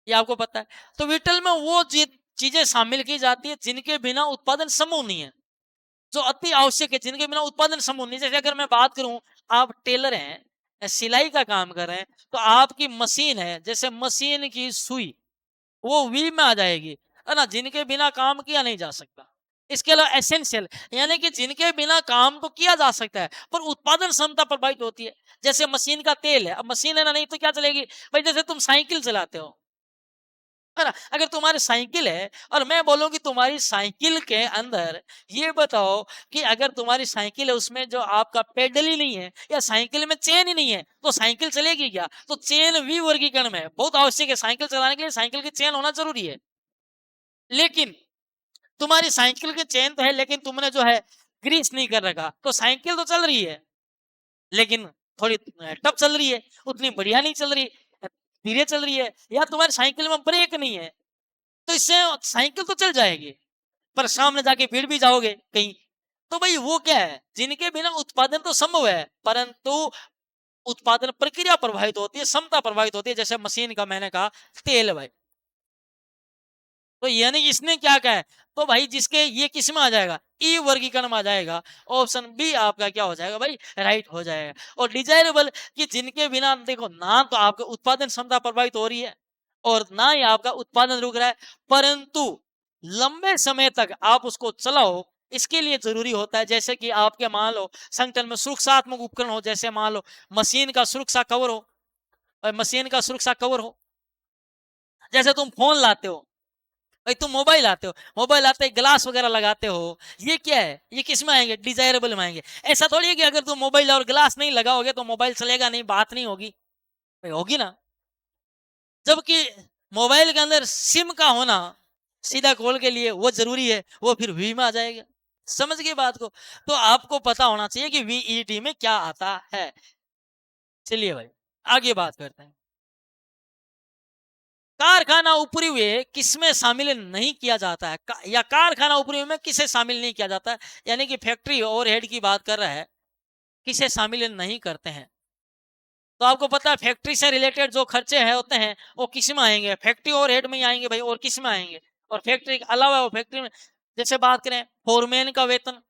ये आपको पता है। तो विटल में वो चीजें शामिल की जाती है जिनके बिना उत्पादन संभव नहीं है, जो अति आवश्यक है, जिनके बिना उत्पादन संभव नहीं। जैसे अगर मैं बात करूं, आप टेलर हैं, सिलाई का काम कर रहे हैं, तो आपकी मशीन है, जैसे मशीन की सुई वो वी में आ जाएगी, है ना, जिनके बिना काम किया नहीं जा सकता। इसके अलावा एसेंशियल, यानी कि जिनके बिना काम तो किया जा सकता है पर उत्पादन क्षमता प्रभावित होती है। जैसे मशीन का तेल है, अब मशीन है ना, नहीं तो क्या चलेगी भाई? जैसे तुम साइकिल चलाते हो, है ना, अगर तुम्हारी साइकिल है और मैं बोलूं कि तुम्हारी साइकिल के अंदर, ये बताओ कि अगर तुम्हारी साइकिल है उसमें जो आपका पेडल ही नहीं है या साइकिल में चेन ही नहीं है, तो साइकिल चलेगी क्या? तो चेन वी वर्गीकरण में है, बहुत आवश्यक है। साइकिल चलाने के लिए साइकिल की चेन होना जरूरी है। लेकिन तुम्हारी साइकिल की चेन तो है, लेकिन तुमने जो है ग्रीस नहीं कर रखा, तो साइकिल तो चल रही है लेकिन थोड़ी टफ चल रही है, उतनी बढ़िया नहीं चल रही, धीरे चल रही है। या तुम्हारी साइकिल में ब्रेक नहीं है, तो इससे साइकिल तो चल जाएगी पर सामने जाके भिड़ भी जाओगे कहीं। तो भाई वो क्या है? जिनके बिना उत्पादन तो संभव है परंतु उत्पादन प्रक्रिया प्रभावित होती है, क्षमता प्रभावित होती है। जैसे मशीन का मैंने कहा तेल भाई, तो यानी इसने क्या कहा है? तो भाई जिसके ये किस में आ जाएगा? ई वर्गीकरण में आ जाएगा। ऑप्शन बी आपका क्या हो जाएगा भाई? राइट हो जाएगा। और डिजायरेबल, कि जिनके बिना देखो ना तो आपका उत्पादन क्षमता प्रभावित हो रही है और ना ही आपका उत्पादन रुक रहा है, परंतु लंबे समय तक आप उसको चलाओ, इसके लिए जरूरी होता है। जैसे कि आपके मान लो संगठन में सुरक्षात्मक उपकरण हो, जैसे मान लो मशीन का सुरक्षा कवर हो, और मशीन का सुरक्षा कवर हो, जैसे तुम फोन लाते हो भाई, तुम मोबाइल आते हो, मोबाइल आते ग्लास वगैरह लगाते हो, ये क्या है? ये किस में आएंगे? डिजायरेबल में आएंगे। ऐसा थोड़ी है कि अगर तुम मोबाइल और ग्लास नहीं लगाओगे तो मोबाइल चलेगा नहीं, बात नहीं होगी भाई, होगी ना। जबकि मोबाइल के अंदर सिम का होना सीधा कॉल के लिए वो जरूरी है, वो फिर वी में आ जाएगा। समझ गए बात को? तो आपको पता होना चाहिए कि वीईटी में क्या आता है। चलिए भाई आगे बात करते हैं। कारखाना उपरिव्यय किसमें शामिल नहीं किया जाता है? या कारखाना उपरिव्यय में किसे शामिल नहीं किया जाता है? यानी कि फैक्ट्री ओवरहेड की बात कर रहा है, किसे शामिल नहीं करते हैं? तो आपको पता है फैक्ट्री से रिलेटेड जो खर्चे हैं होते हैं वो किस में आएंगे? फैक्ट्री ओवरहेड में ही आएंगे भाई, और किस में आएंगे? और फैक्ट्री के अलावा वो फैक्ट्री में, जैसे बात करें फोरमैन का वेतन,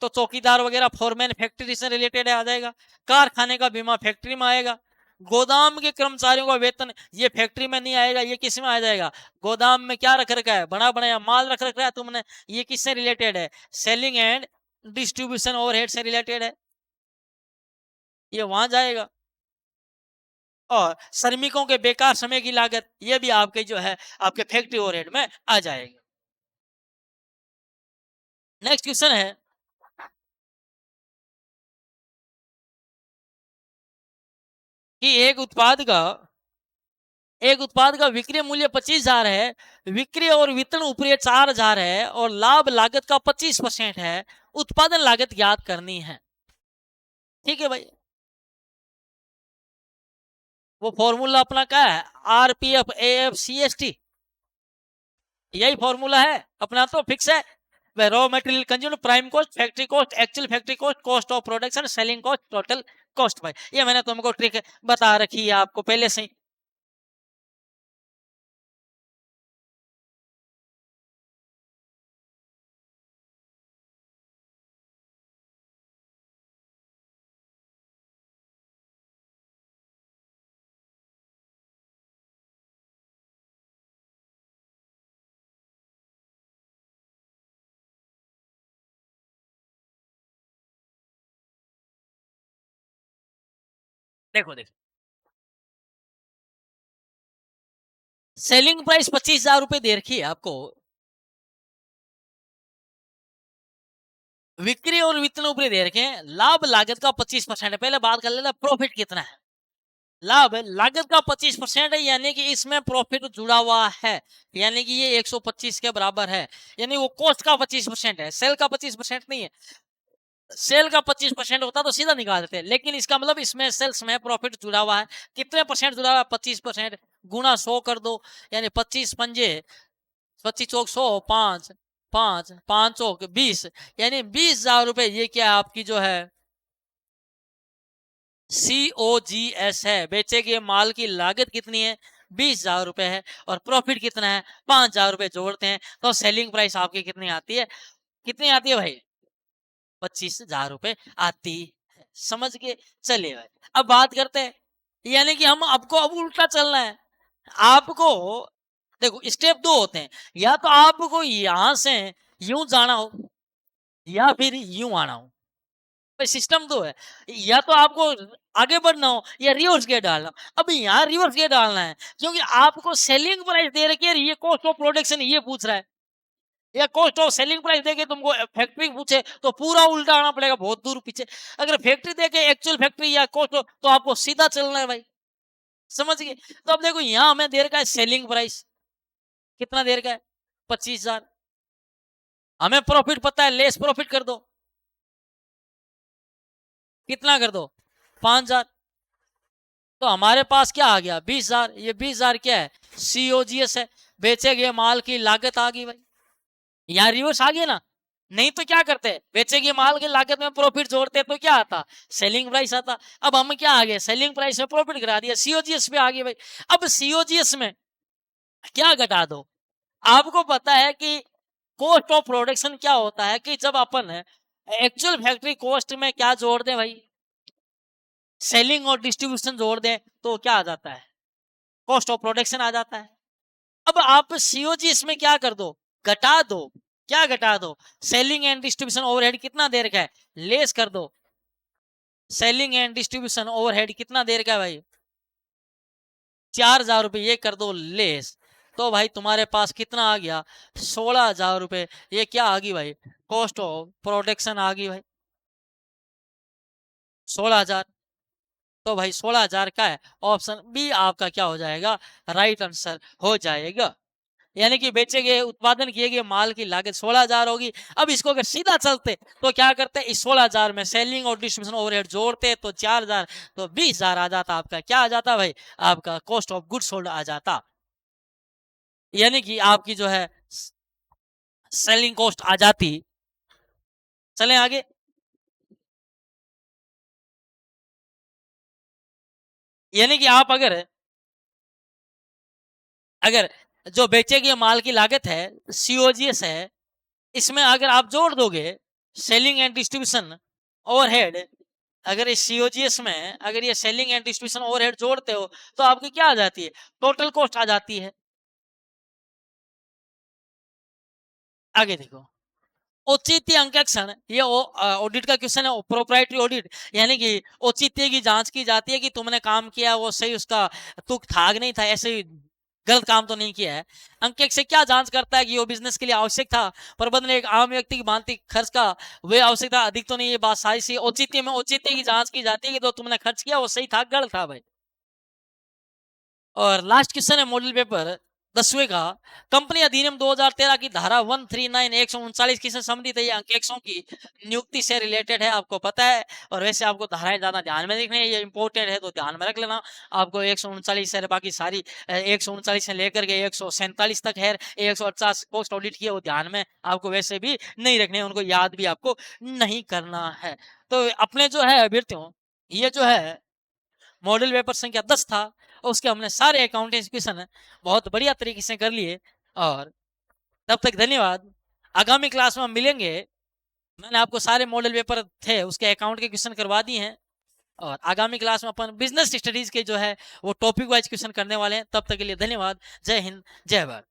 तो चौकीदार वगैरह फोरमैन फैक्ट्री से रिलेटेड आ जाएगा। कारखाने का बीमा फैक्ट्री में आएगा। गोदाम के कर्मचारियों का वेतन ये फैक्ट्री में नहीं आएगा, ये किस में आ जाएगा? गोदाम में क्या रख रखा है? बना बनाया माल रख रखा है तुमने, ये किससे रिलेटेड है? सेलिंग एंड डिस्ट्रीब्यूशन ओवरहेड से रिलेटेड है, ये वहां जाएगा। और श्रमिकों के बेकार समय की लागत, ये भी आपके जो है आपके फैक्ट्री ओवरहेड में आ जाएगी। नेक्स्ट क्वेश्चन है कि एक उत्पाद का विक्रय मूल्य 25,000 है, विक्रय और वितरण उपरिव्यय 4,000 है और लाभ लागत का 25% है। उत्पादन लागत ज्ञात करनी है। ठीक है भाई, वो फॉर्मूला अपना क्या है, आरपीएफ एएफ सीएसटी, यही फॉर्मूला है अपना, तो फिक्स है। Raw material consume, prime cost, factory cost, actual factory cost, cost of production, selling cost, total cost. भाई ये मैंने तुमको ट्रिक बता रखी है आपको पहले से ही। देखो देखो, सेलिंग प्राइस 25,000 रुपए दे रखी है आपको, बिक्री और वितरण ऊपरी दे रखे हैं, लाभ लागत का 25% है। पहले बात कर लेना प्रॉफिट कितना है। लाभ लागत का 25% है, यानी कि इसमें प्रॉफिट जुड़ा हुआ है, यानी कि ये 125 के बराबर है। यानी वो कॉस्ट का 25% है, सेल का 25% नहीं है। सेल का 25% होता तो सीधा निकाल देते, लेकिन इसका मतलब इसमें सेल्स में प्रॉफिट जुड़ा हुआ है। कितने परसेंट जुड़ा हुआ है, 25%, गुना 100 कर दो, यानी 25 पंजे 25 चौक 100, 5 5 5 चौक 20, यानी 20,000 रुपए। ये क्या आपकी जो है COGS है। बेचे गए माल की लागत कितनी है, 20,000 रुपए है, और प्रॉफिट कितना है, 5,000 रुपए जोड़ते हैं तो सेलिंग प्राइस आपकी कितनी आती है, कितनी आती है भाई, 25,000 रुपए आती है। समझ के चलिए भाई, अब बात करते हैं, यानी कि हम आपको अब उल्टा चलना है। आपको देखो स्टेप दो होते हैं, या तो आपको यहां से यूं जाना हो या फिर यूं आना हो। सिस्टम तो है, या तो आपको आगे बढ़ना हो या रिवर्स गियर डालना हो। अब यहाँ रिवर्स गियर डालना है, क्योंकि आपको सेलिंग प्राइस दे रखी है, ये कॉस्ट ऑफ प्रोडक्शन ये पूछ रहा है, या कॉस्ट ऑफ सेलिंग प्राइस देके तुमको फैक्ट्री पूछे तो पूरा उल्टा आना पड़ेगा, बहुत दूर पीछे। अगर फैक्ट्री देके एक्चुअल फैक्ट्री या कॉस्ट तो आपको सीधा चलना है भाई। समझ गए। तो अब देखो यहाँ हमें दे रखा है सेलिंग प्राइस, कितना दे रखा है, 25,000। हमें प्रॉफिट पता है, लेस प्रॉफिट कर दो, कितना कर दो, 5,000। तो हमारे पास क्या आ गया, 20,000। ये 20,000 क्या है, COGS है, बेचे गए माल की लागत आ गई भाई। यहाँ रिवर्स आ गया ना, नहीं तो क्या करते, बेचे गए माल की लागत में प्रॉफिट जोड़ते तो क्या आता, सेलिंग प्राइस आता। अब हम क्या आ गए, सेलिंग प्राइस में प्रॉफिट करा दिया, COGS पे आ गए भाई। अब COGS में क्या घटा दो, आपको पता है कि कॉस्ट ऑफ प्रोडक्शन क्या होता है, कि जब अपन एक्चुअल फैक्ट्री कॉस्ट में क्या जोड़ दें भाई, सेलिंग और डिस्ट्रीब्यूशन जोड़ दें तो क्या आ जाता है, कॉस्ट ऑफ प्रोडक्शन आ जाता है। अब आप सीओजी इसमें क्या कर दो, घटा दो। क्या घटा दो, सेलिंग एंड डिस्ट्रीब्यूशन ओवरहेड कितना देर का है, लेस कर दो। सेलिंग एंड डिस्ट्रीब्यूशन ओवरहेड कितना देर का है भाई, 4,000 रुपए, ये कर दो लेस। तो भाई तुम्हारे पास कितना आ गया, 16,000 रुपए। ये क्या आ गई भाई, कॉस्ट ऑफ प्रोडक्शन आ गई भाई, 16,000। तो भाई 16,000 का है, ऑप्शन बी आपका क्या हो जाएगा, राइट आंसर हो जाएगा। यानी कि बेचे गए उत्पादन किए गए माल की लागत 16,000 होगी। अब इसको अगर सीधा चलते तो क्या करते, इस 16,000 में सेलिंग और डिस्ट्रीब्यूशन ओवरहेड जोड़ते तो 4,000, तो 20,000 आ जाता आपका, क्या आ जाता भाई, आपका कॉस्ट ऑफ गुड्स सोल्ड आ जाता। यानी कि आपकी जो है सेलिंग कॉस्ट आ जाती। चलें आगे। यानी कि आप अगर अगर जो बेचे गए माल की लागत है, COGS है, इसमें अगर आप जोड़ दोगे सेलिंग एंड डिस्ट्रीब्यूशन ओवरहेड, अगर इस COGS में अगर ये सेलिंग एंड डिस्ट्रीब्यूशन ओवरहेड जोड़ते हो तो आपकी क्या आ जाती है, टोटल कॉस्ट आ जाती है। आगे देखो, औचित्य अंकेक्षण, ये ऑडिट का क्वेश्चन है, प्रोप्राइटरी ऑडिट, यानी कि औचित्य की जांच की जाती है कि तुमने काम किया वो सही, उसका तुक थाग नहीं था, ऐसे ही गलत काम तो नहीं किया है। अंकेक्ष से क्या जांच करता है कि वो बिजनेस के लिए आवश्यक था, प्रबंधन एक आम व्यक्ति की भांति खर्च का वे आवश्यकता अधिक तो नहीं, ये बात सारी सी। औचित्य में औचित्य की जांच की जाती है कि जो तुमने खर्च किया वो सही था गलत था भाई। और लास्ट क्वेश्चन है मॉडल पेपर, द 10वें का कंपनी अधिनियम 2013 की धारा 139 139 किससे संबंधित है? ये अंकेक्षों की नियुक्ति से रिलेटेड है, आपको पता है। और वैसे आपको धाराएं ज्यादा ध्यान में रखनी है, ये इंपॉर्टेंट है तो ध्यान में रख लेना। आपको 139 से बाकी सारी 139 से लेकर के 147 तक है, 150 पोस्ट ऑडिट की है, वो ध्यान में आपको वैसे भी नहीं रखने, उनको याद भी आपको नहीं करना है। तो अपने जो है अभ्यर्थियों, ये जो है मॉडल पेपर संख्या 10 था, और उसके हमने सारे अकाउंटेंसी क्वेश्चन बहुत बढ़िया तरीके से कर लिए। और तब तक धन्यवाद। आगामी क्लास में हम मिलेंगे। मैंने आपको सारे मॉडल पेपर थे उसके अकाउंट के क्वेश्चन करवा दिए हैं, और आगामी क्लास में अपन बिजनेस स्टडीज के जो है वो टॉपिक वाइज क्वेश्चन करने वाले हैं। तब तक के लिए धन्यवाद। जय हिंद, जय भारत।